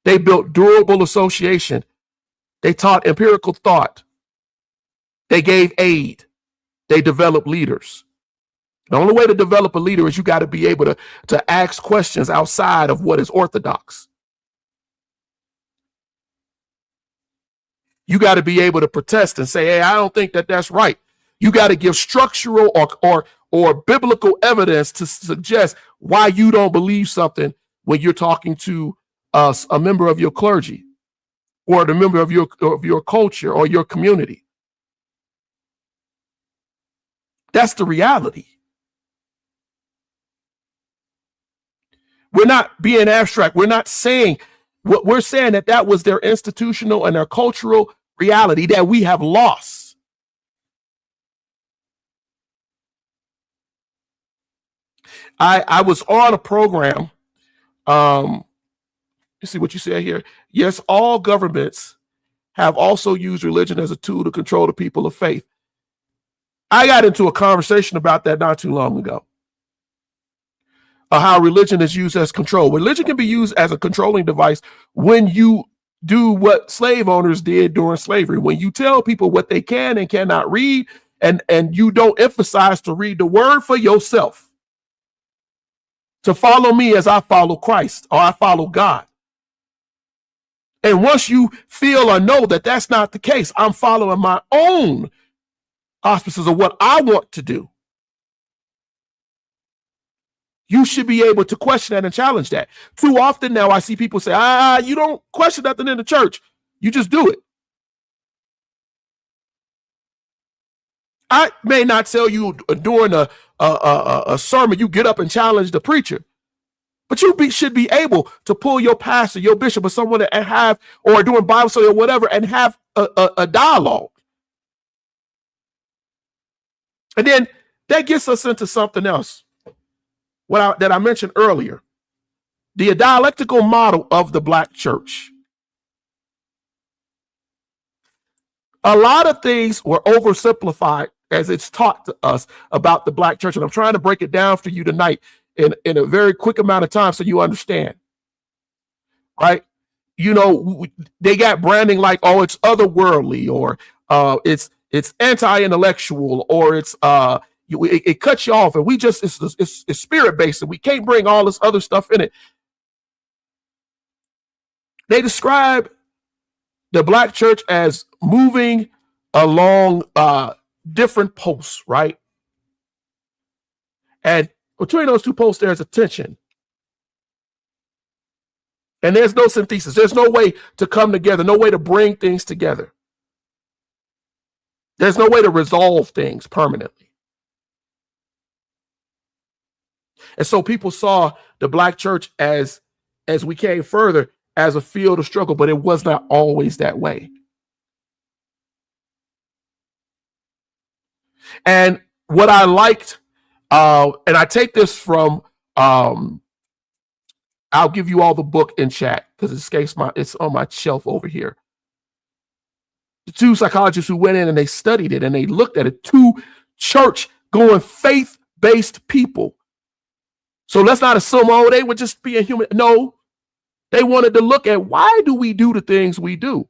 They built durable association. They taught empirical thought. They gave aid. They developed leaders. The only way to develop a leader is you got to be able to ask questions outside of what is orthodox. You got to be able to protest and say, hey, I don't think that that's right. You got to give structural or biblical evidence to suggest why you don't believe something when you're talking to a member of your clergy or the member of your culture or your community. That's the reality. We're not being abstract. We're not saying what we're saying, that was their institutional and their cultural reality that we have lost. I was on a program. You see what you say here. Yes, all governments have also used religion as a tool to control the people of faith. I got into a conversation about that not too long ago. How religion is used as control. Religion can be used as a controlling device when you do what slave owners did during slavery. When you tell people what they can and cannot read, and you don't emphasize to read the word for yourself. To follow me as I follow Christ or I follow God. And once you feel or know that that's not the case, I'm following my own auspices of what I want to do. You should be able to question that and challenge that. Too often now I see people say, you don't question nothing in the church. You just do it. I may not tell you during a sermon, you get up and challenge the preacher. But you should be able to pull your pastor, your bishop, or someone and have, or doing Bible study or whatever, and have a dialogue. And then that gets us into something else. That I mentioned earlier, the dialectical model of the black church. A lot of things were oversimplified as it's taught to us about the black church. And I'm trying to break it down for you tonight in a very quick amount of time so you understand. Right? You know, they got branding like, oh, it's otherworldly, or it's anti-intellectual, or it cuts you off, and we just it's spirit-based, and we can't bring all this other stuff in it. They describe the black church as moving along different posts, right? And between those two posts, there's a tension. And there's no synthesis. There's no way to come together, no way to bring things together. There's no way to resolve things permanently. And so people saw the black church as we came further, as a field of struggle, but it was not always that way. And what I liked, and I take this from I'll give you all the book in chat because it's on my shelf over here. The two psychologists who went in and they studied it and they looked at it, two church-going, faith-based people. So let's not assume, oh, they were just being human. No, they wanted to look at why do we do the things we do?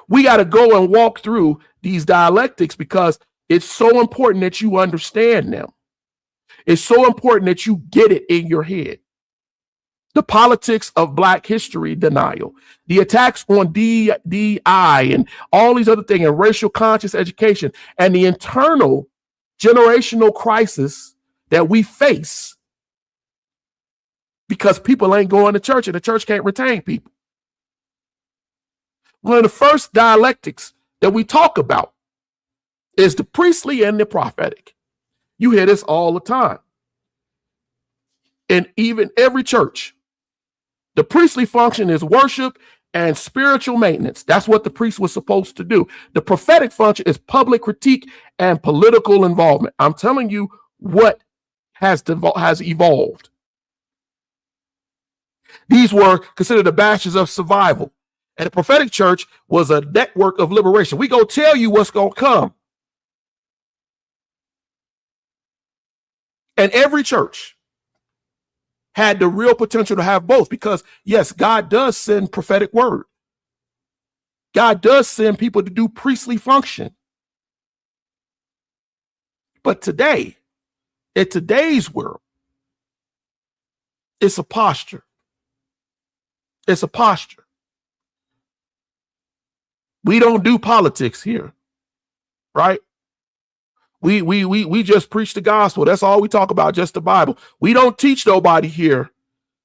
We got to go and walk through these dialectics because it's so important that you understand them. It's so important that you get it in your head. The politics of Black history denial, the attacks on DI and all these other things, and racial conscious education, and the internal generational crisis that we face because people ain't going to church and the church can't retain people. One of the first dialectics that we talk about is the priestly and the prophetic. You hear this all the time. And even every church, the priestly function is worship and spiritual maintenance. That's what the priest was supposed to do. The prophetic function is public critique and political involvement. I'm telling you what has evolved. These were considered the bastions of survival. And the prophetic church was a network of liberation. We go tell you what's going to come. And every church had the real potential to have both because, yes, God does send prophetic word. God does send people to do priestly function. But today, in today's world, it's a posture. It's a posture. We don't do politics here, right? We just preach the gospel. That's all we talk about, just the Bible. We don't teach nobody here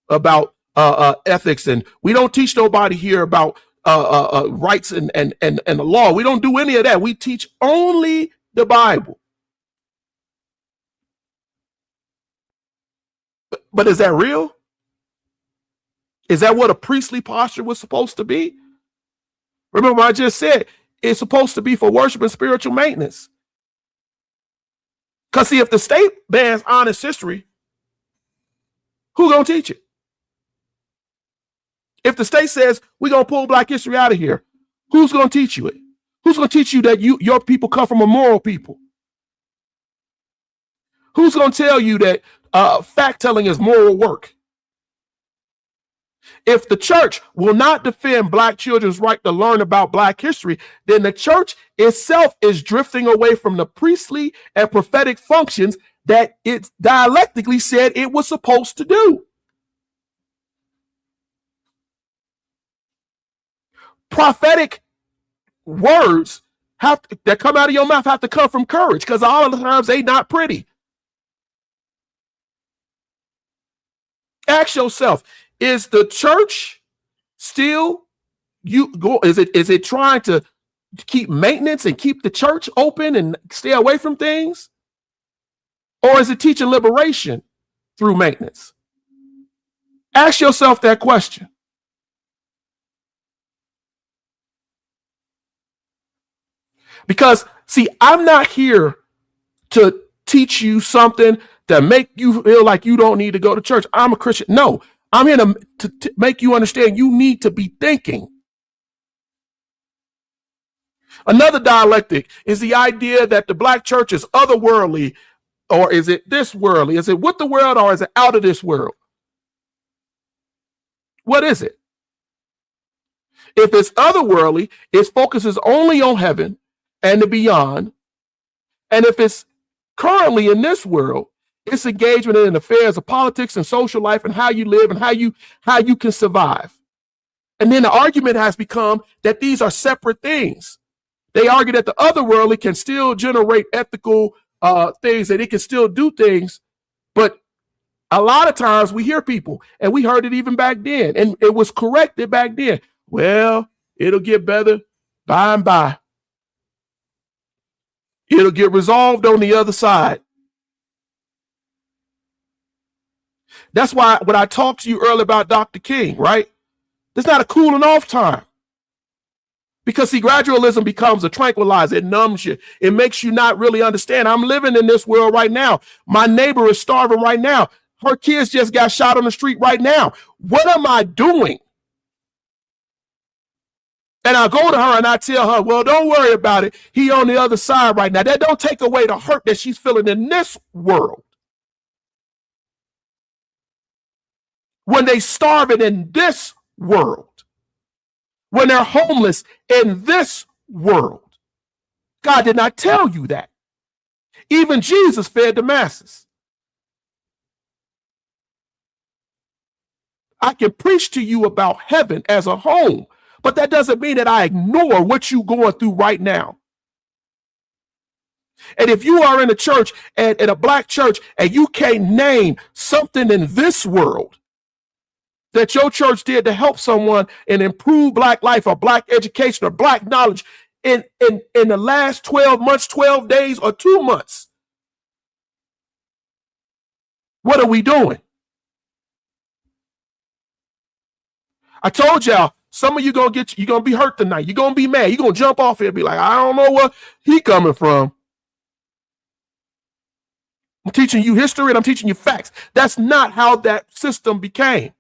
about ethics, and we don't teach nobody here about rights and the law. We don't do any of that. We teach only the Bible. But is that real? Is that what a priestly posture was supposed to be? Remember what I just said, it's supposed to be for worship and spiritual maintenance. Because see, if the state bans honest history, who's going to teach it? If the state says we're going to pull Black history out of here, who's going to teach you it? Who's going to teach you that your people come from a moral people? Who's going to tell you that fact-telling is moral work? If the church will not defend Black children's right to learn about Black history, then the church itself is drifting away from the priestly and prophetic functions that it dialectically said it was supposed to do. Prophetic words that come out of your mouth have to come from courage, because all of the times they not pretty. Ask yourself, is the church still is it trying to keep maintenance and keep the church open and stay away from things? Or is it teaching liberation through maintenance? Ask yourself that question. Because, see, I'm not here to teach you something that make you feel like you don't need to go to church. I'm a Christian. No, I'm here to make you understand you need to be thinking. Another dialectic is the idea that the Black church is otherworldly, or is it this worldly? Is it with the world, or is it out of this world? What is it? If it's otherworldly, it focuses only on heaven and the beyond. And if it's currently in this world, it's engagement in affairs of politics and social life and how you live and how you can survive. And then the argument has become that these are separate things. They argue that the otherworldly can still generate ethical things, that it can still do things. But a lot of times we hear people, and we heard it even back then, and it was corrected back then. Well, it'll get better by and by. It'll get resolved on the other side. That's why when I talked to you earlier about Dr. King, right? There's not a cooling off time. Because see, gradualism becomes a tranquilizer. It numbs you. It makes you not really understand. I'm living in this world right now. My neighbor is starving right now. Her kids just got shot on the street right now. What am I doing? And I go to her and I tell her, well, don't worry about it. He on the other side right now. That don't take away the hurt that she's feeling in this world. When they starving in this world. When they're homeless in this world. God did not tell you that. Even Jesus fed the masses. I can preach to you about heaven as a home, but that doesn't mean that I ignore what you're going through right now. And if you are in a church, and in a black church, and you can't name something in this world that your church did to help someone and improve black life or black education or black knowledge in the last 12 months, 12 days, or 2 months, what are we doing? I told y'all, some of you you're gonna be hurt tonight. You're gonna be mad. You're gonna jump off here and be like, I don't know where he coming from. I'm teaching you history and I'm teaching you facts. That's not how that system became.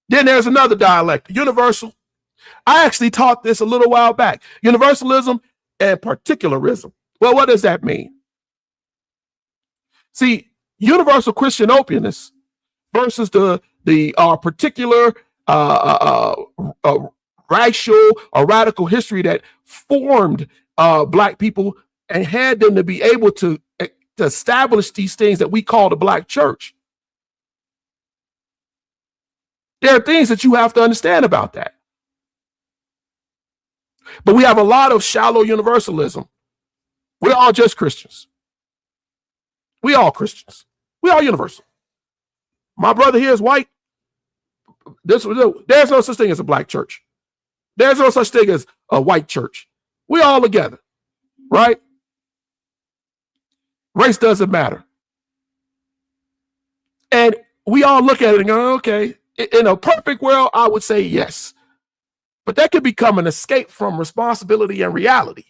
Then there's another dialect, universal. I actually taught this a little while back. Universalism and particularism. Well, what does that mean? See, universal Christian openness versus the particular racial or radical history that formed black people and had them to be able to establish these things that we call the black church. There are things that you have to understand about that. But we have a lot of shallow universalism. We're all just Christians. We all Christians. We all universal. My brother here is white. There's no such thing as a black church. There's no such thing as a white church. We all together, right? Race doesn't matter. And we all look at it and go, okay, in a perfect world, I would say yes. But that could become an escape from responsibility and reality.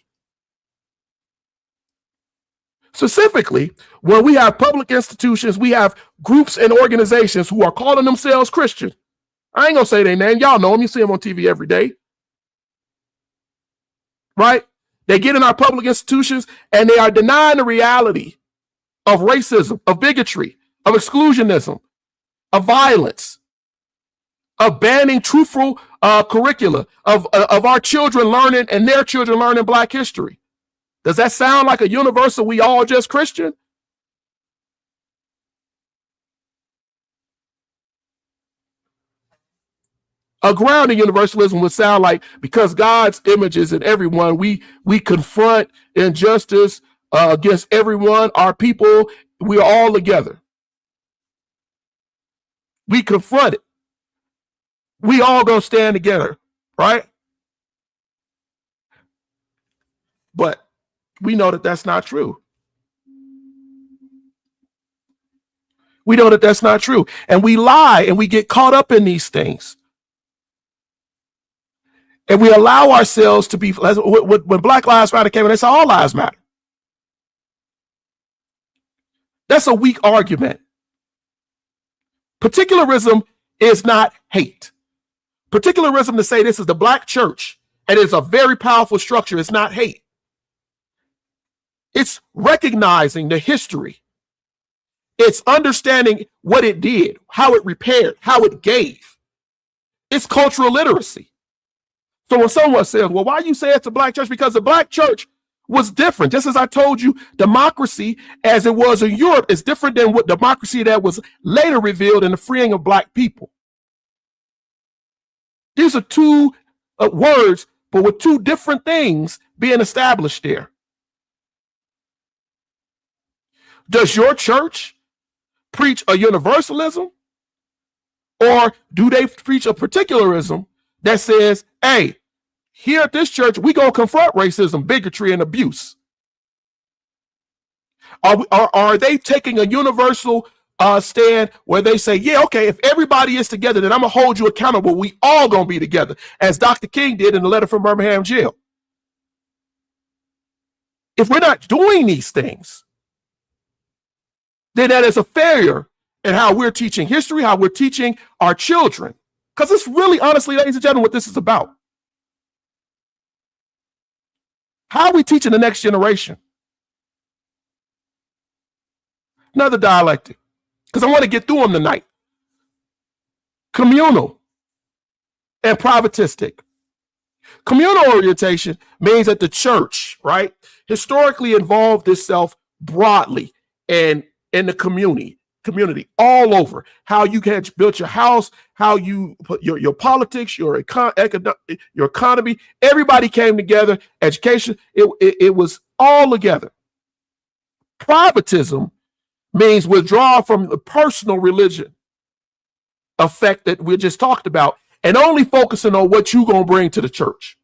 Specifically, when we have public institutions, we have groups and organizations who are calling themselves Christian. I ain't gonna say their name. Y'all know them. You see them on TV every day. Right? They get in our public institutions and they are denying the reality of racism, of bigotry, of exclusionism, of violence, of banning truthful curricula, of our children learning and their children learning Black history. Does that sound like a universal, we all just Christian? A grounding universalism would sound like, because God's image is in everyone, we confront injustice against everyone, our people, we're all together. We confront it. We all gonna stand together, right? But we know that that's not true. We know that that's not true. And we lie and we get caught up in these things. And we allow ourselves to be, when Black Lives Matter came in, they said all lives matter. That's a weak argument. Particularism is not hate. Particularism, to say this is the Black church and it's a very powerful structure, it's not hate. It's recognizing the history. It's understanding what it did, how it repaired, how it gave. It's cultural literacy. So when someone says, well, why you say it's a Black church? Because the Black church was different. Just as I told you, democracy as it was in Europe is different than what democracy that was later revealed in the freeing of Black people. These are two words, but with two different things being established there. Does your church preach a universalism, or do they preach a particularism that says, hey, here at this church, we gonna confront racism, bigotry, and abuse? Are they taking a universal stand where they say, yeah, okay, if everybody is together, then I'm going to hold you accountable. We all going to be together, as Dr. King did in the letter from Birmingham jail. If we're not doing these things, then that is a failure in how we're teaching history, how we're teaching our children. Because it's really, honestly, ladies and gentlemen, what this is about. How are we teaching the next generation? Another dialectic, because I want to get through them tonight. Communal and privatistic. Communal orientation means that the church, right, historically involved itself broadly and in the community all over. How you can build your house, how you put your politics, your economy. Everybody came together. Education, it was all together. Privatism means withdrawal from the personal religion effect that we just talked about, and only focusing on what you're going to bring to the church.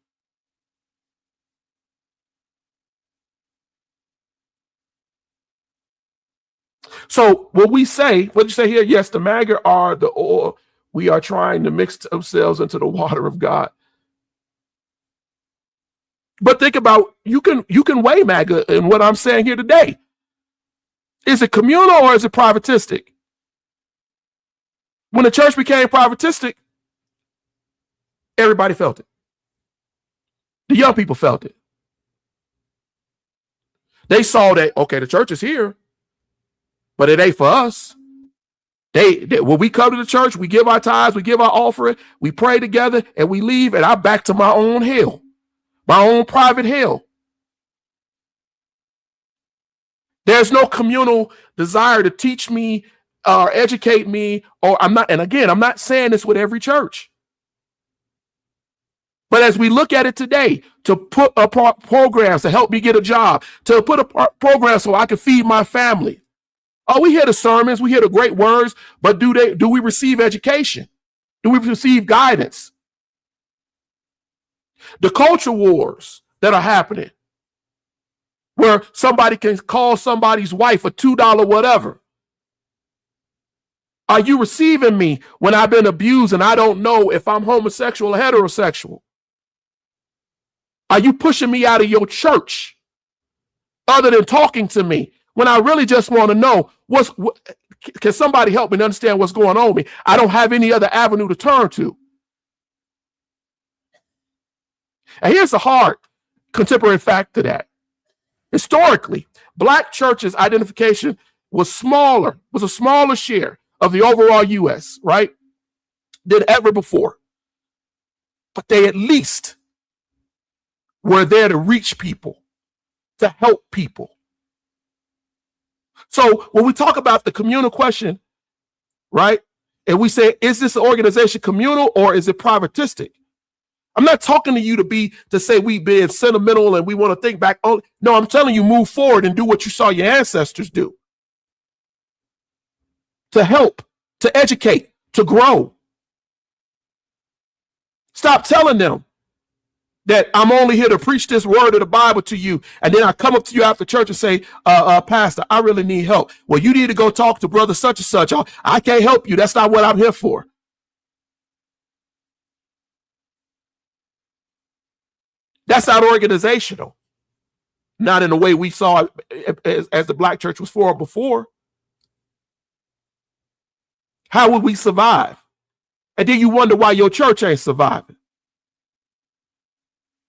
So what we say, what you say here, yes, the MAGA are the oil. We are trying to mix themselves into the water of God. But think about, you can weigh MAGA in what I'm saying here today. Is it communal or is it privatistic? When the church became privatistic, everybody felt it. The young people felt it. They saw that, okay, the church is here, but it ain't for us. When we come to the church, we give our tithes, we give our offering, we pray together, and we leave, and I'm back to my own hell, my own private hell. There's no communal desire to teach me or educate me, or I'm not saying this with every church. But as we look at it today, to put up programs to help me get a job, to put a program so I can feed my family. Oh, we hear the sermons, we hear the great words, but do we receive education? Do we receive guidance? The culture wars that are happening, where somebody can call somebody's wife a $2 whatever. Are you receiving me when I've been abused and I don't know if I'm homosexual or heterosexual? Are you pushing me out of your church other than talking to me when I really just want to know can somebody help me to understand what's going on with me? I don't have any other avenue to turn to. And here's the hard contemporary fact to that. Historically, Black churches' identification was a smaller share of the overall U.S., right, than ever before. But they at least were there to reach people, to help people. So when we talk about the communal question, right, and we say, is this organization communal or is it privatistic? I'm not talking to you to say we being sentimental and we want to think back. Oh, no, I'm telling you, move forward and do what you saw your ancestors do. To help, to educate, to grow. Stop telling them that I'm only here to preach this word of the Bible to you, and then I come up to you after church and say, Pastor, I really need help. Well, you need to go talk to brother such and such. I can't help you. That's not what I'm here for. That's not organizational. Not in the way we saw it as the Black church was formed before. How would we survive? And then you wonder why your church ain't surviving.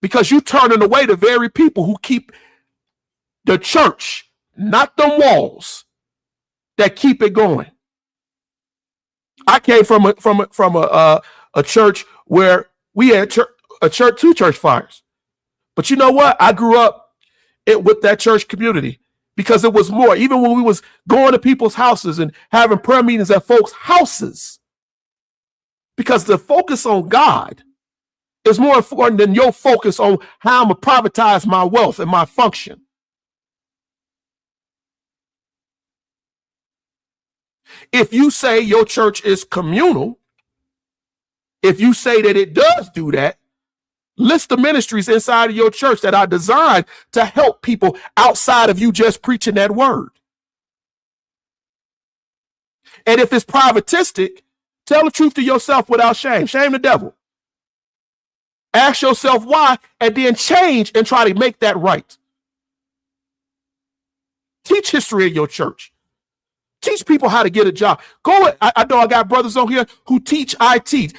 Because you turning away the very people who keep the church, not the walls, that keep it going. I came from a church where we had two church fires. But you know what? I grew up with that church community because it was more. Even when we was going to people's houses and having prayer meetings at folks' houses, because the focus on God is more important than your focus on how I'm going to privatize my wealth and my function. If you say your church is communal, if you say that it does do that, list the ministries inside of your church that are designed to help people outside of you just preaching that word. And if it's privatistic, tell the truth to yourself without shame. Shame the devil. Ask yourself why, and then change and try to make that right. Teach history in your church. Teach people how to get a job. I know I got brothers on here who teach IT.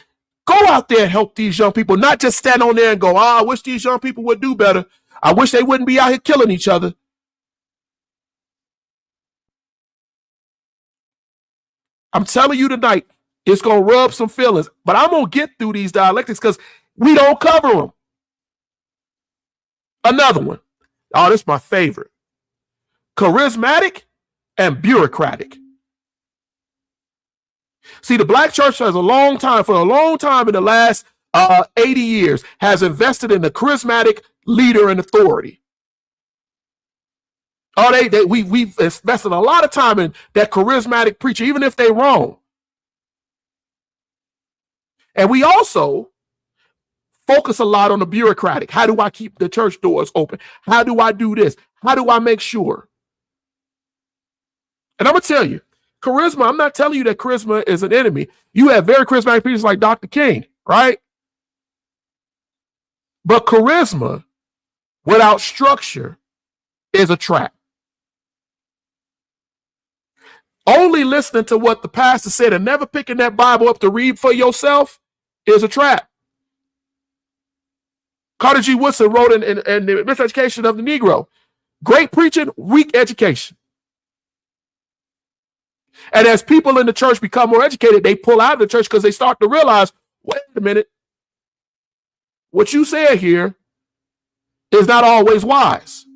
Go out there and help these young people, not just stand on there and go, I wish these young people would do better. I wish they wouldn't be out here killing each other. I'm telling you tonight, it's going to rub some feelings, but I'm going to get through these dialectics because we don't cover them. Another one. Oh, this is my favorite. Charismatic and bureaucratic. See, the black church for a long time in the last 80 years, has invested in the charismatic leader and authority. Oh, we've invested a lot of time in that charismatic preacher, even if they're wrong. And we also focus a lot on the bureaucratic. How do I keep the church doors open? How do I do this? How do I make sure? And I'm going to tell you, charisma, I'm not telling you that charisma is an enemy. You have very charismatic preachers like Dr. King, right? But charisma without structure is a trap. Only listening to what the pastor said and never picking that Bible up to read for yourself is a trap. Carter G. Woodson wrote in the Miseducation of the Negro, great preaching, weak education. And as people in the church become more educated, they pull out of the church because they start to realize, wait a minute, what you said here is not always wise.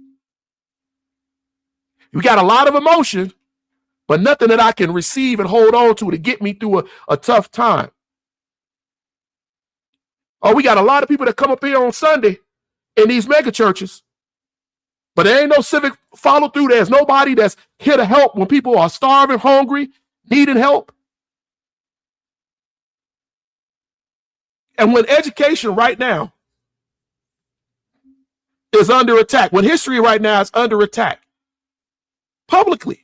You got a lot of emotion, but nothing that I can receive and hold on to get me through a tough time. Oh, we got a lot of people that come up here on Sunday in these mega churches, but there ain't no civic follow through. There's nobody that's here to help when people are starving, hungry, needing help. And when education right now is under attack, when history right now is under attack publicly,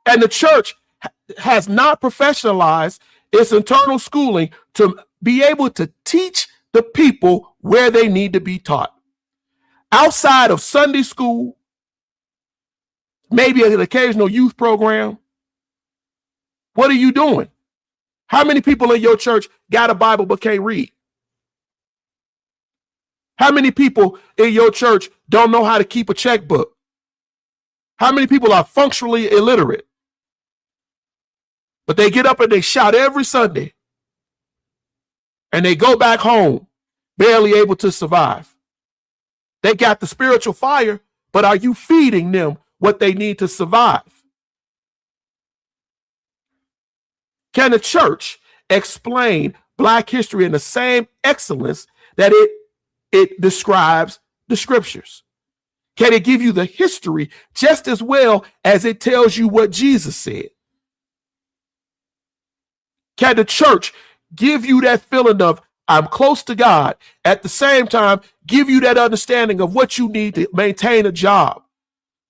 and the church has not professionalized its internal schooling to be able to teach the people where they need to be taught. Outside of Sunday school, maybe an occasional youth program, what are you doing? How many people in your church got a Bible but can't read? How many people in your church don't know how to keep a checkbook? How many people are functionally illiterate? But they get up and they shout every Sunday, and they go back home barely able to survive. They got the spiritual fire, but are you feeding them what they need to survive? Can the church explain Black history in the same excellence that it describes the scriptures? Can it give you the history just as well as it tells you what Jesus said? Can the church give you that feeling of I'm close to God, at the same time give you that understanding of what you need to maintain a job,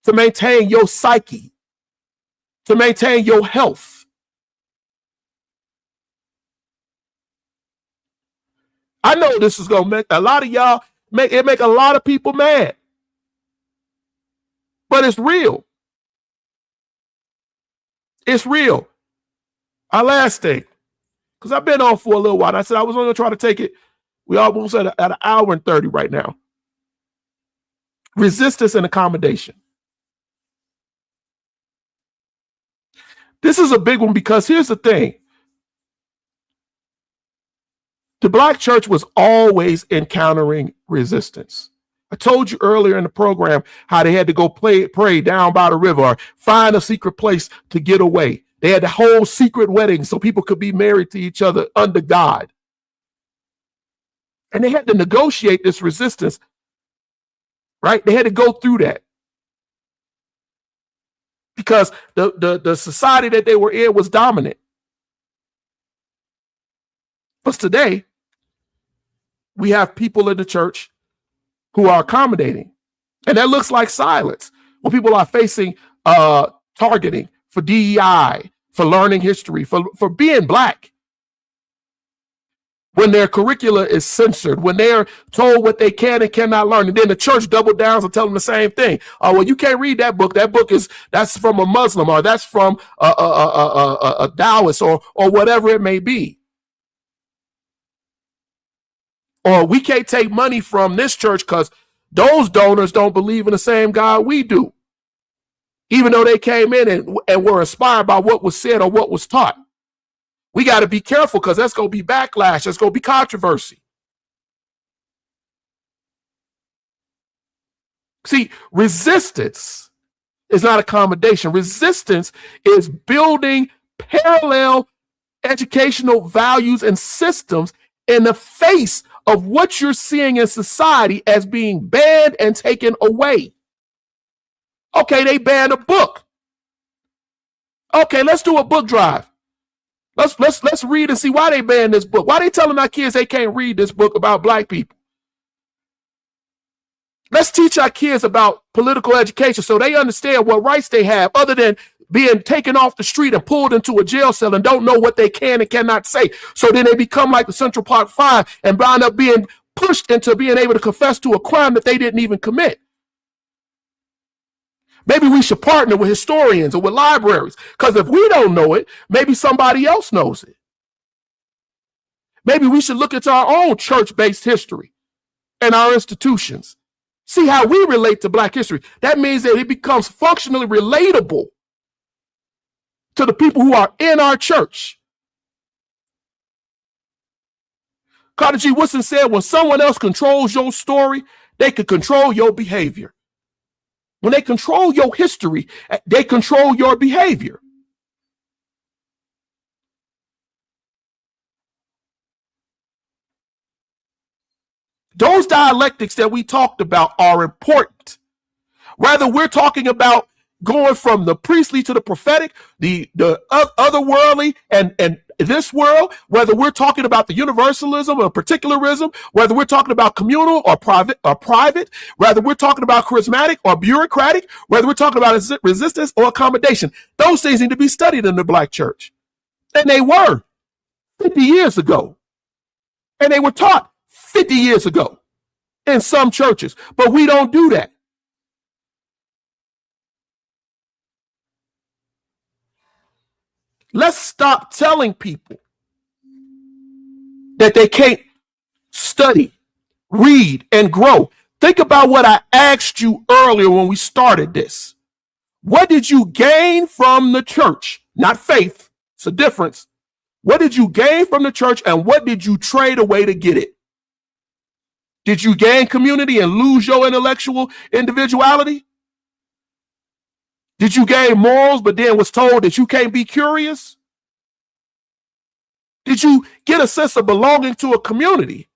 to maintain your psyche, to maintain your health? I know this is going to make a lot of y'all, make a lot of people mad, but it's real. It's real. Our last thing, because I've been on for a little while. And I said I was only going to try to take it. We almost at an hour and 30 right now. Resistance and accommodation. This is a big one because here's the thing. The Black church was always encountering resistance. I told you earlier in the program how they had to go pray down by the river or find a secret place to get away. They had the whole secret wedding so people could be married to each other under God. And they had to negotiate this resistance, right? They had to go through that. Because the society that they were in was dominant. But today, we have people in the church who are accommodating. And that looks like silence when people are facing targeting, for DEI, for learning history, for being Black. When their curricula is censored, when they're told what they can and cannot learn, and then the church double downs and tell them the same thing. Oh, well, you can't read that book. That book that's from a Muslim, or that's from a Taoist, or whatever it may be. Or we can't take money from this church because those donors don't believe in the same God we do, even though they came in and were inspired by what was said or what was taught. We got to be careful, because that's going to be backlash. That's going to be controversy. See, resistance is not accommodation. Resistance is building parallel educational values and systems in the face of what you're seeing in society as being banned and taken away. Okay, they banned a book. Okay, let's do a book drive. Let's read and see why they banned this book. Why they telling our kids they can't read this book about Black people? Let's teach our kids about political education so they understand what rights they have, other than being taken off the street and pulled into a jail cell and don't know what they can and cannot say. So then they become like the Central Park Five and wind up being pushed into being able to confess to a crime that they didn't even commit. Maybe we should partner with historians or with libraries, because if we don't know it, maybe somebody else knows it. Maybe we should look at our own church-based history and our institutions. See how we relate to Black history. That means that it becomes functionally relatable to the people who are in our church. Carter G. Woodson said, when someone else controls your story, they can control your behavior. When they control your history, they control your behavior. Those dialectics that we talked about are important. Whether we're talking about going from the priestly to the prophetic, the otherworldly and this world, whether we're talking about the universalism or particularism, whether we're talking about communal or private, whether we're talking about charismatic or bureaucratic, whether we're talking about resistance or accommodation, those things need to be studied in the Black church. And they were 50 years ago. And they were taught 50 years ago in some churches, but we don't do that. Let's stop telling people that they can't study, read, and grow. Think about what I asked you earlier when we started this. What did you gain from the church? Not faith. It's a difference. What did you gain from the church, and what did you trade away to get it? Did you gain community and lose your intellectual individuality? Did you gain morals, but then was told that you can't be curious? Did you get a sense of belonging to a community,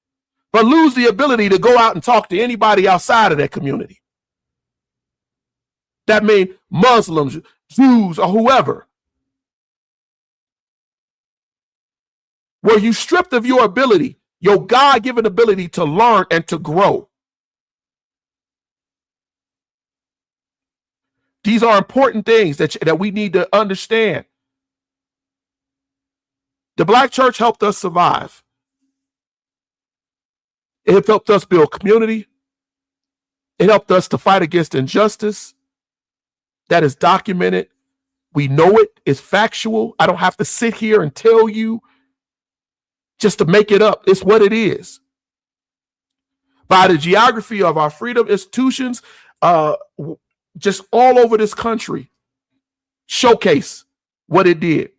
but lose the ability to go out and talk to anybody outside of that community? That means Muslims, Jews, or whoever. Were you stripped of your ability, your God-given ability to learn and to grow? These are important things that we need to understand. The Black church helped us survive. It helped us build community. It helped us to fight against injustice. That is documented. We know it. It's factual. I don't have to sit here and tell you just to make it up. It's what it is. By the geography of our freedom institutions, just all over this country, showcase what it did.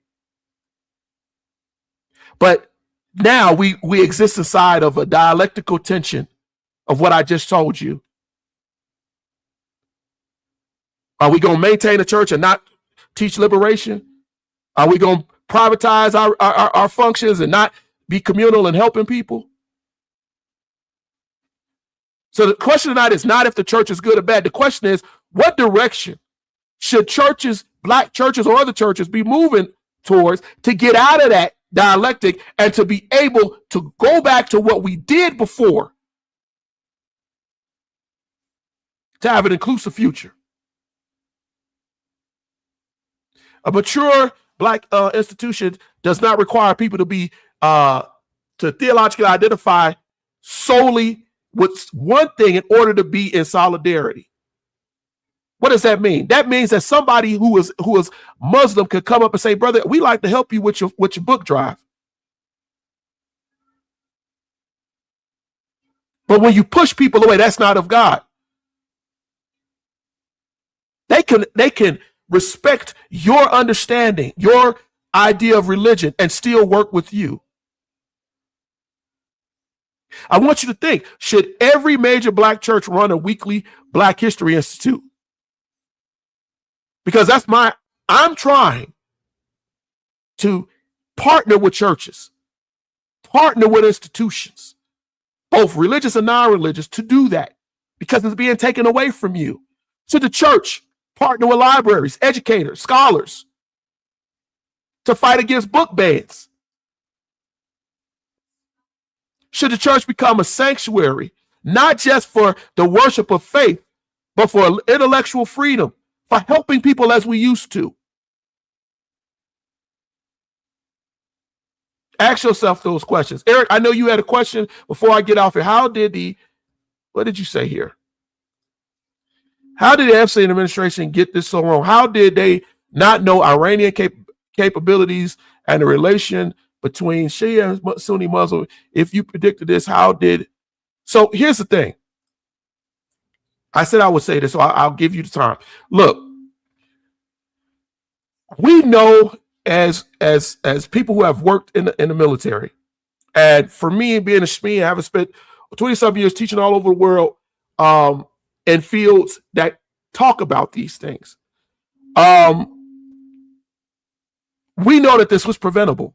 But now we exist inside of a dialectical tension of what I just told you. Are we going to maintain the church and not teach liberation? Are we going to privatize our functions and not be communal and helping people? So the question tonight is not if the church is good or bad. The question is, what direction should churches, Black churches or other churches, be moving towards to get out of that dialectic and to be able to go back to what we did before, to have an inclusive future? A mature black institution does not require people to be to theologically identify solely with one thing in order to be in solidarity. What does that mean? That means that somebody who is Muslim could come up and say, brother, we like to help you with your book drive. But when you push people away, that's not of God. They can respect your understanding, your idea of religion, and still work with you. I want you to think, should every major black church run a weekly Black History Institute? Because I'm trying to partner with churches, partner with institutions, both religious and non-religious, to do that, because it's being taken away from you. Should the church partner with libraries, educators, scholars to fight against book bans? Should the church become a sanctuary, not just for the worship of faith, but for intellectual freedom, for helping people as we used to? Ask yourself those questions. Eric, I know you had a question before I get off here. What did you say here? How did the FBA administration get this so wrong? How did they not know Iranian capabilities and the relation between Shia and Sunni Muslim? If you predicted this, so here's the thing. I said I would say this, so I'll give you the time. Look, we know as people who have worked in the military, and for me being a SME, I haven't spent 20-some years teaching all over the world in fields that talk about these things. We know that this was preventable.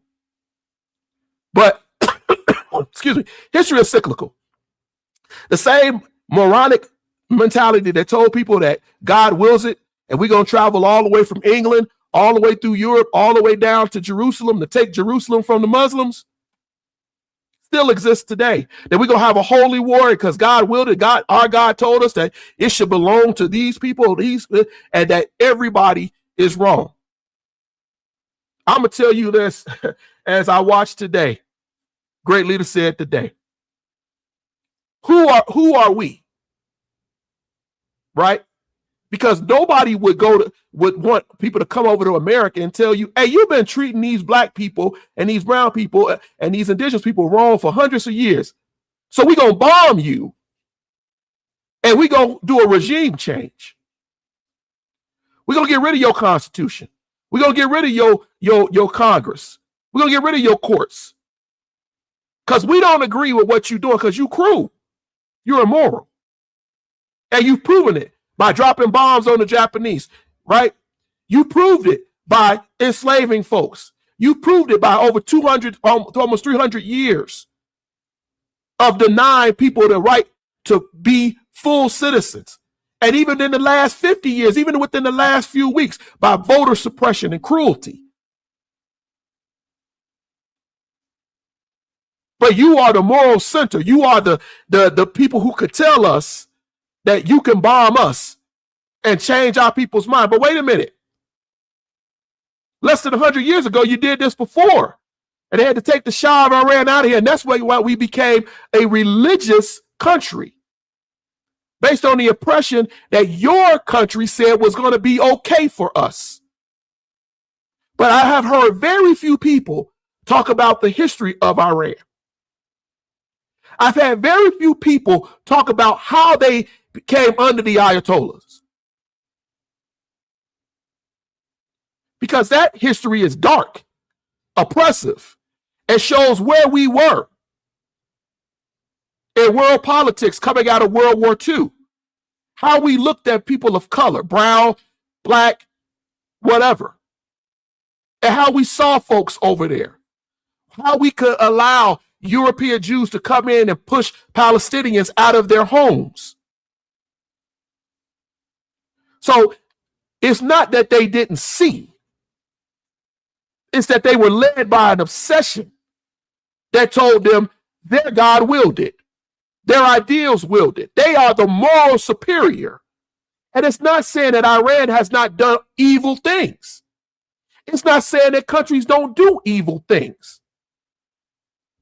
But, excuse me, history is cyclical. The same moronic mentality that told people that God wills it, and we're going to travel all the way from England, all the way through Europe, all the way down to Jerusalem to take Jerusalem from the Muslims, still exists today. That we're going to have a holy war because God willed it. Our God told us that it should belong to these people, and that everybody is wrong. I'm going to tell you this as I watched today. Great leader said today, who are we? Right? Because nobody would want people to come over to America and tell you, hey, you've been treating these black people and these brown people and these indigenous people wrong for hundreds of years. So we're going to bomb you and we're going to do a regime change. We're going to get rid of your Constitution. We're going to get rid of your Congress. We're going to get rid of your courts. Because we don't agree with what you're doing because you're cruel. You're immoral. And you've proven it by dropping bombs on the Japanese, right? You proved it by enslaving folks. You proved it by over 200, almost 300 years of denying people the right to be full citizens. And even in the last 50 years, even within the last few weeks, by voter suppression and cruelty. But you are the moral center. You are the people who could tell us that you can bomb us and change our people's mind. But wait a minute. Less than 100 years ago, you did this before. And they had to take the Shah of Iran out of here. And that's why we became a religious country. Based on the oppression that your country said was going to be okay for us. But I have heard very few people talk about the history of Iran. I've had very few people talk about how they came under the Ayatollahs. Because that history is dark, oppressive, and shows where we were in world politics coming out of World War II. How we looked at people of color, brown, black, whatever. And how we saw folks over there. How we could allow European Jews to come in and push Palestinians out of their homes. So it's not that they didn't see. It's that they were led by an obsession that told them their God willed it. Their ideals willed it. They are the moral superior. And it's not saying that Iran has not done evil things. It's not saying that countries don't do evil things.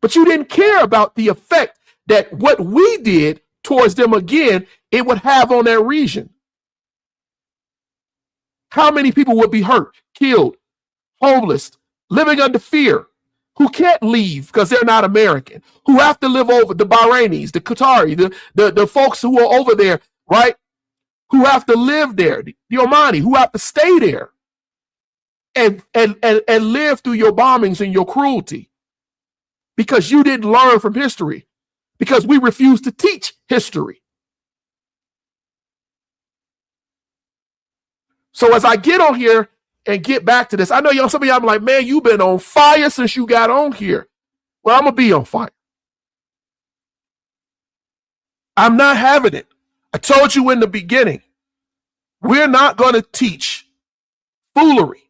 But you didn't care about the effect that what we did towards them again, it would have on that region. How many people would be hurt, killed, homeless, living under fear, who can't leave because they're not American, who have to live over, the Bahrainis, the Qatari, the folks who are over there, right? Who have to live there, the Omani, who have to stay there and live through your bombings and your cruelty because you didn't learn from history, because we refuse to teach history. So as I get on here and get back to this, I know y'all, some of y'all be like, man, you've been on fire since you got on here. Well, I'm going to be on fire. I'm not having it. I told you in the beginning, we're not going to teach foolery.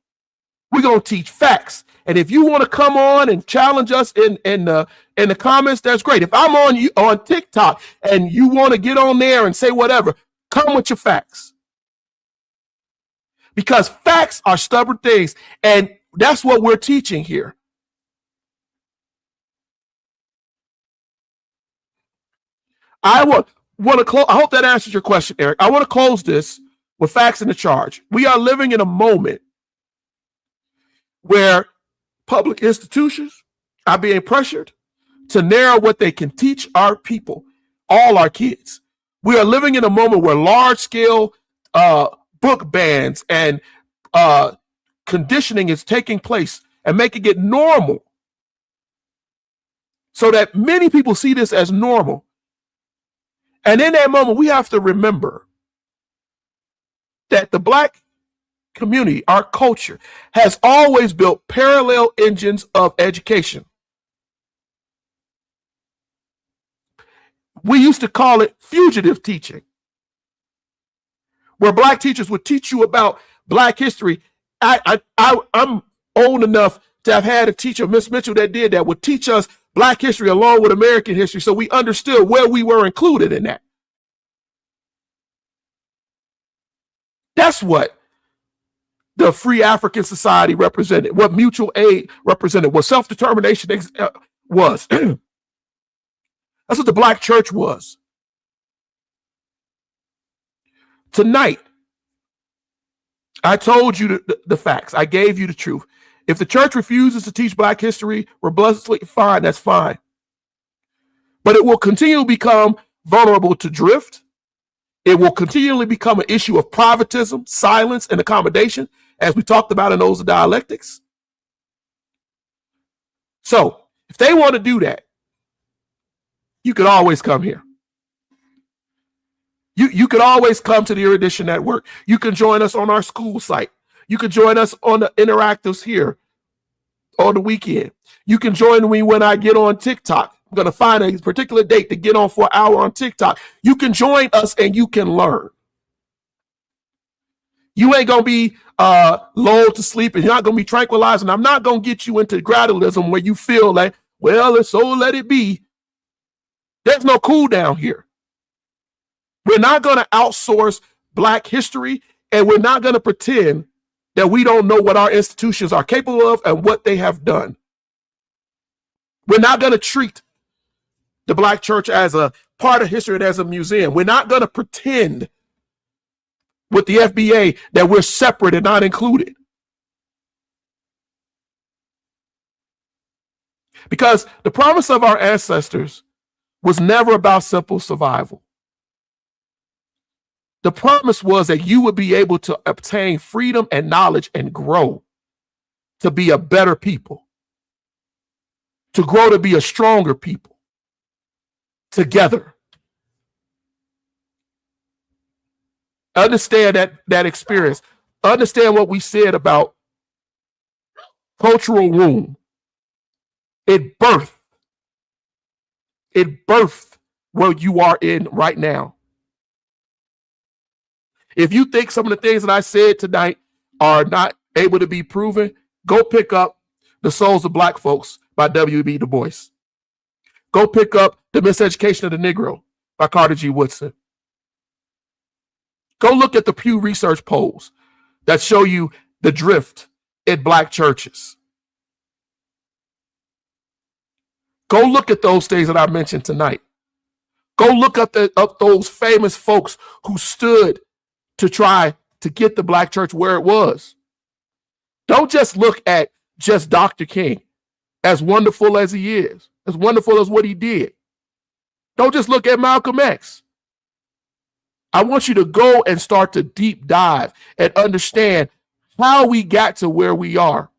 We're going to teach facts. And if you want to come on and challenge us in the comments, that's great. If I'm on TikTok and you want to get on there and say whatever, come with your facts. Because facts are stubborn things, and that's what we're teaching here. I want to close. I hope that answers your question, Eric. I want to close this with facts in the charge. We are living in a moment where public institutions are being pressured to narrow what they can teach our people, all our kids. We are living in a moment where large-scale book bans and conditioning is taking place and making it normal, so that many people see this as normal. And in that moment, we have to remember that the Black community, our culture, has always built parallel engines of education. We used to call it fugitive teaching, where Black teachers would teach you about Black history. I'm old enough to have had a teacher, Miss Mitchell, that did that, would teach us Black history along with American history, so we understood where we were included in that. That's what the Free African Society represented, what mutual aid represented, what self-determination was. That's what the Black church was. Tonight, I told you the facts. I gave you the truth. If the church refuses to teach Black history robustly, fine, that's fine. But it will continue to become vulnerable to drift. It will continually become an issue of privatism, silence, and accommodation, as we talked about in those dialectics. So if they want to do that, you could always come here. You could always come to the Erudition Network. You can join us on our school site. You can join us on the interactives here on the weekend. You can join me when I get on TikTok. I'm going to find a particular date to get on for an hour on TikTok. You can join us and you can learn. You ain't going to be lulled to sleep, and you're not going to be tranquilized. And I'm not going to get you into gradualism where you feel like, well, it's so let it be. There's no cool down here. We're not going to outsource Black history, and we're not going to pretend that we don't know what our institutions are capable of and what they have done. We're not going to treat the Black church as a part of history and as a museum. We're not going to pretend with the FBA that we're separate and not included. Because the promise of our ancestors was never about simple survival. The promise was that you would be able to obtain freedom and knowledge and grow to be a better people, to grow to be a stronger people together. Understand that experience. Understand what we said about cultural womb. It birthed what you are in right now. If you think some of the things that I said tonight are not able to be proven, go pick up The Souls of Black Folks by W.E.B. Du Bois. Go pick up The Miseducation of the Negro by Carter G. Woodson. Go look at the Pew Research polls that show you the drift in Black churches. Go look at those things that I mentioned tonight. Go look up those famous folks who stood to try to get the Black church where it was. Don't just look at just Dr. King, as wonderful as he is, as wonderful as what he did. Don't just look at Malcolm X. I want you to go and start to deep dive and understand how we got to where we are.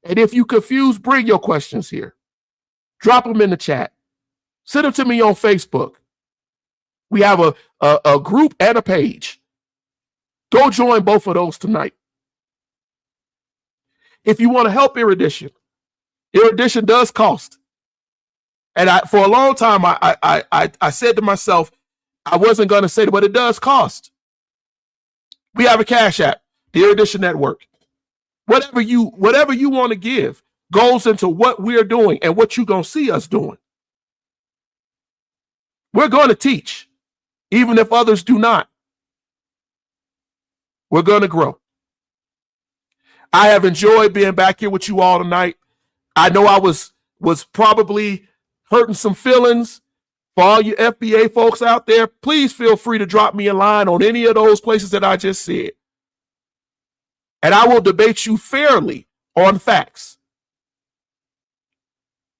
And if you confused, bring your questions here. Drop them in the chat. Send them to me on Facebook. We have a group and a page. Go join both of those tonight. If you want to help Erudition, Erudition does cost. And for a long time, I said to myself, I wasn't going to say it, but it does cost. We have a Cash App, the Erudition Network. Whatever you want to give goes into what we're doing and what you're going to see us doing. We're going to teach, even if others do not. We're going to grow. I have enjoyed being back here with you all tonight. I know I was probably hurting some feelings. For all you FBA folks out there, please feel free to drop me a line on any of those places that I just said. And I will debate you fairly on facts.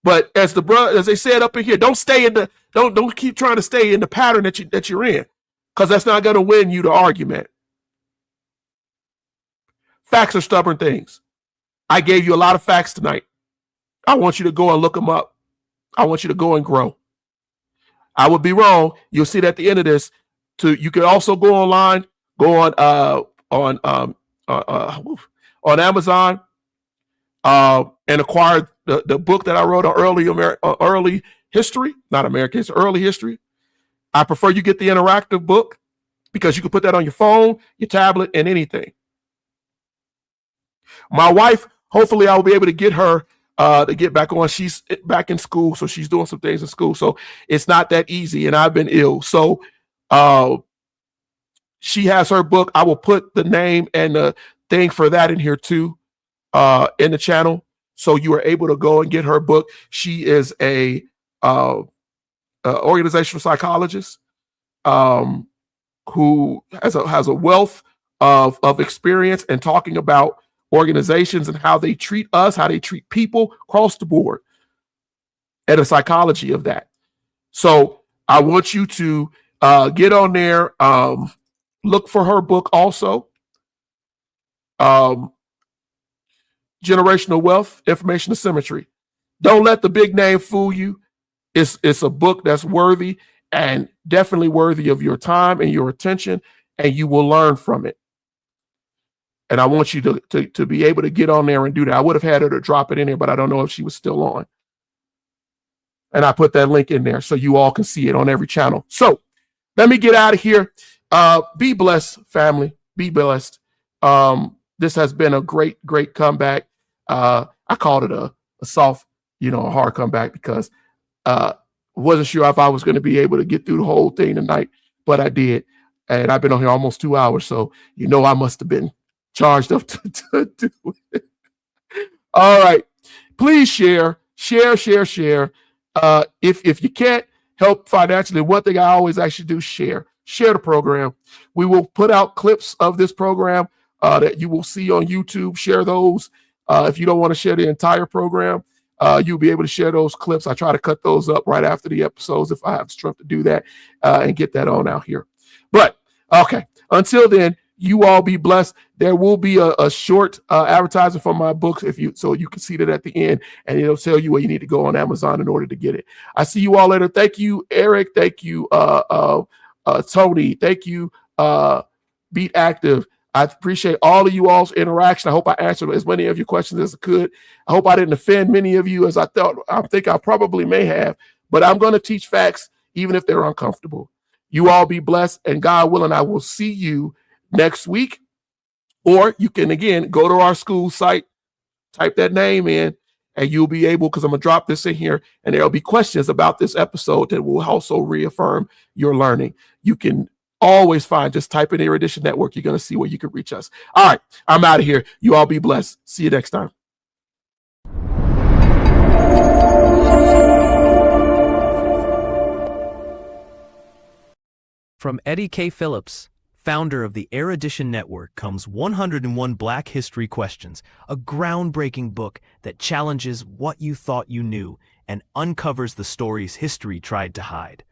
But as they said up in here, don't keep trying to stay in the pattern that you're in, because that's not going to win you the argument. Facts are stubborn things. I gave you a lot of facts tonight. I want you to go and look them up. I want you to go and grow. I would be wrong. You'll see it at the end of this. You can also go online, go on Amazon, and acquire the book that I wrote on early history, not American, it's early history. I prefer you get the interactive book because you can put that on your phone, your tablet, and anything. My wife, hopefully I will be able to get her to get back on. She's back in school, so she's doing some things in school. So it's not that easy, and I've been ill. So she has her book. I will put the name and the thing for that in here too, in the channel. So you are able to go and get her book. She is a organizational psychologist who has a wealth of experience in talking about organizations and how they treat us, how they treat people across the board, and the psychology of that. So I want you to get on there, look for her book also. Generational Wealth, Information Asymmetry. Don't let the big name fool you. It's a book that's worthy and definitely worthy of your time and your attention, and you will learn from it. And I want you to be able to get on there and do that. I would have had her to drop it in there, but I don't know if she was still on. And I put that link in there so you all can see it on every channel. So let me get out of here. Be blessed, family. Be blessed. This has been a great comeback. I called it a soft, a hard comeback because wasn't sure if I was going to be able to get through the whole thing tonight, but I did. And I've been on here almost 2 hours, so I must have been charged up to do it. All right. Please share. If you can't help financially, one thing I always ask you to do, share the program. We will put out clips of this program that you will see on YouTube. Share those. If you don't want to share the entire program, you'll be able to share those clips. I try to cut those up right after the episodes if I have the strength to do that and get that on out here. But okay, until then, you all be blessed. There will be a short advertising for my books so you can see that at the end, and it'll tell you where you need to go on Amazon in order to get it. I see you all later. Thank you, Eric. Thank you, Tony. Thank you, Beat Active. I appreciate all of you all's interaction. I hope I answered as many of your questions as I could. I hope I didn't offend many of you as I thought. I think I probably may have, but I'm going to teach facts even if they're uncomfortable. You all be blessed, and God willing, I will see you next week. Or you can, again, go to our school site, type that name in, and you'll be able, because I'm going to drop this in here, and there'll be questions about this episode that will also reaffirm your learning. You can always fine. Just type in Erudition Network. You're going to see where you can reach us. All right. I'm out of here. You all be blessed. See you next time. From Eddie K. Phillips, founder of the Erudition Network, comes 101 Black History Questions, a groundbreaking book that challenges what you thought you knew and uncovers the stories history tried to hide.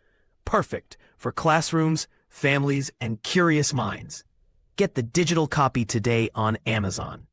Perfect for classrooms, families, and curious minds. Get the digital copy today on Amazon.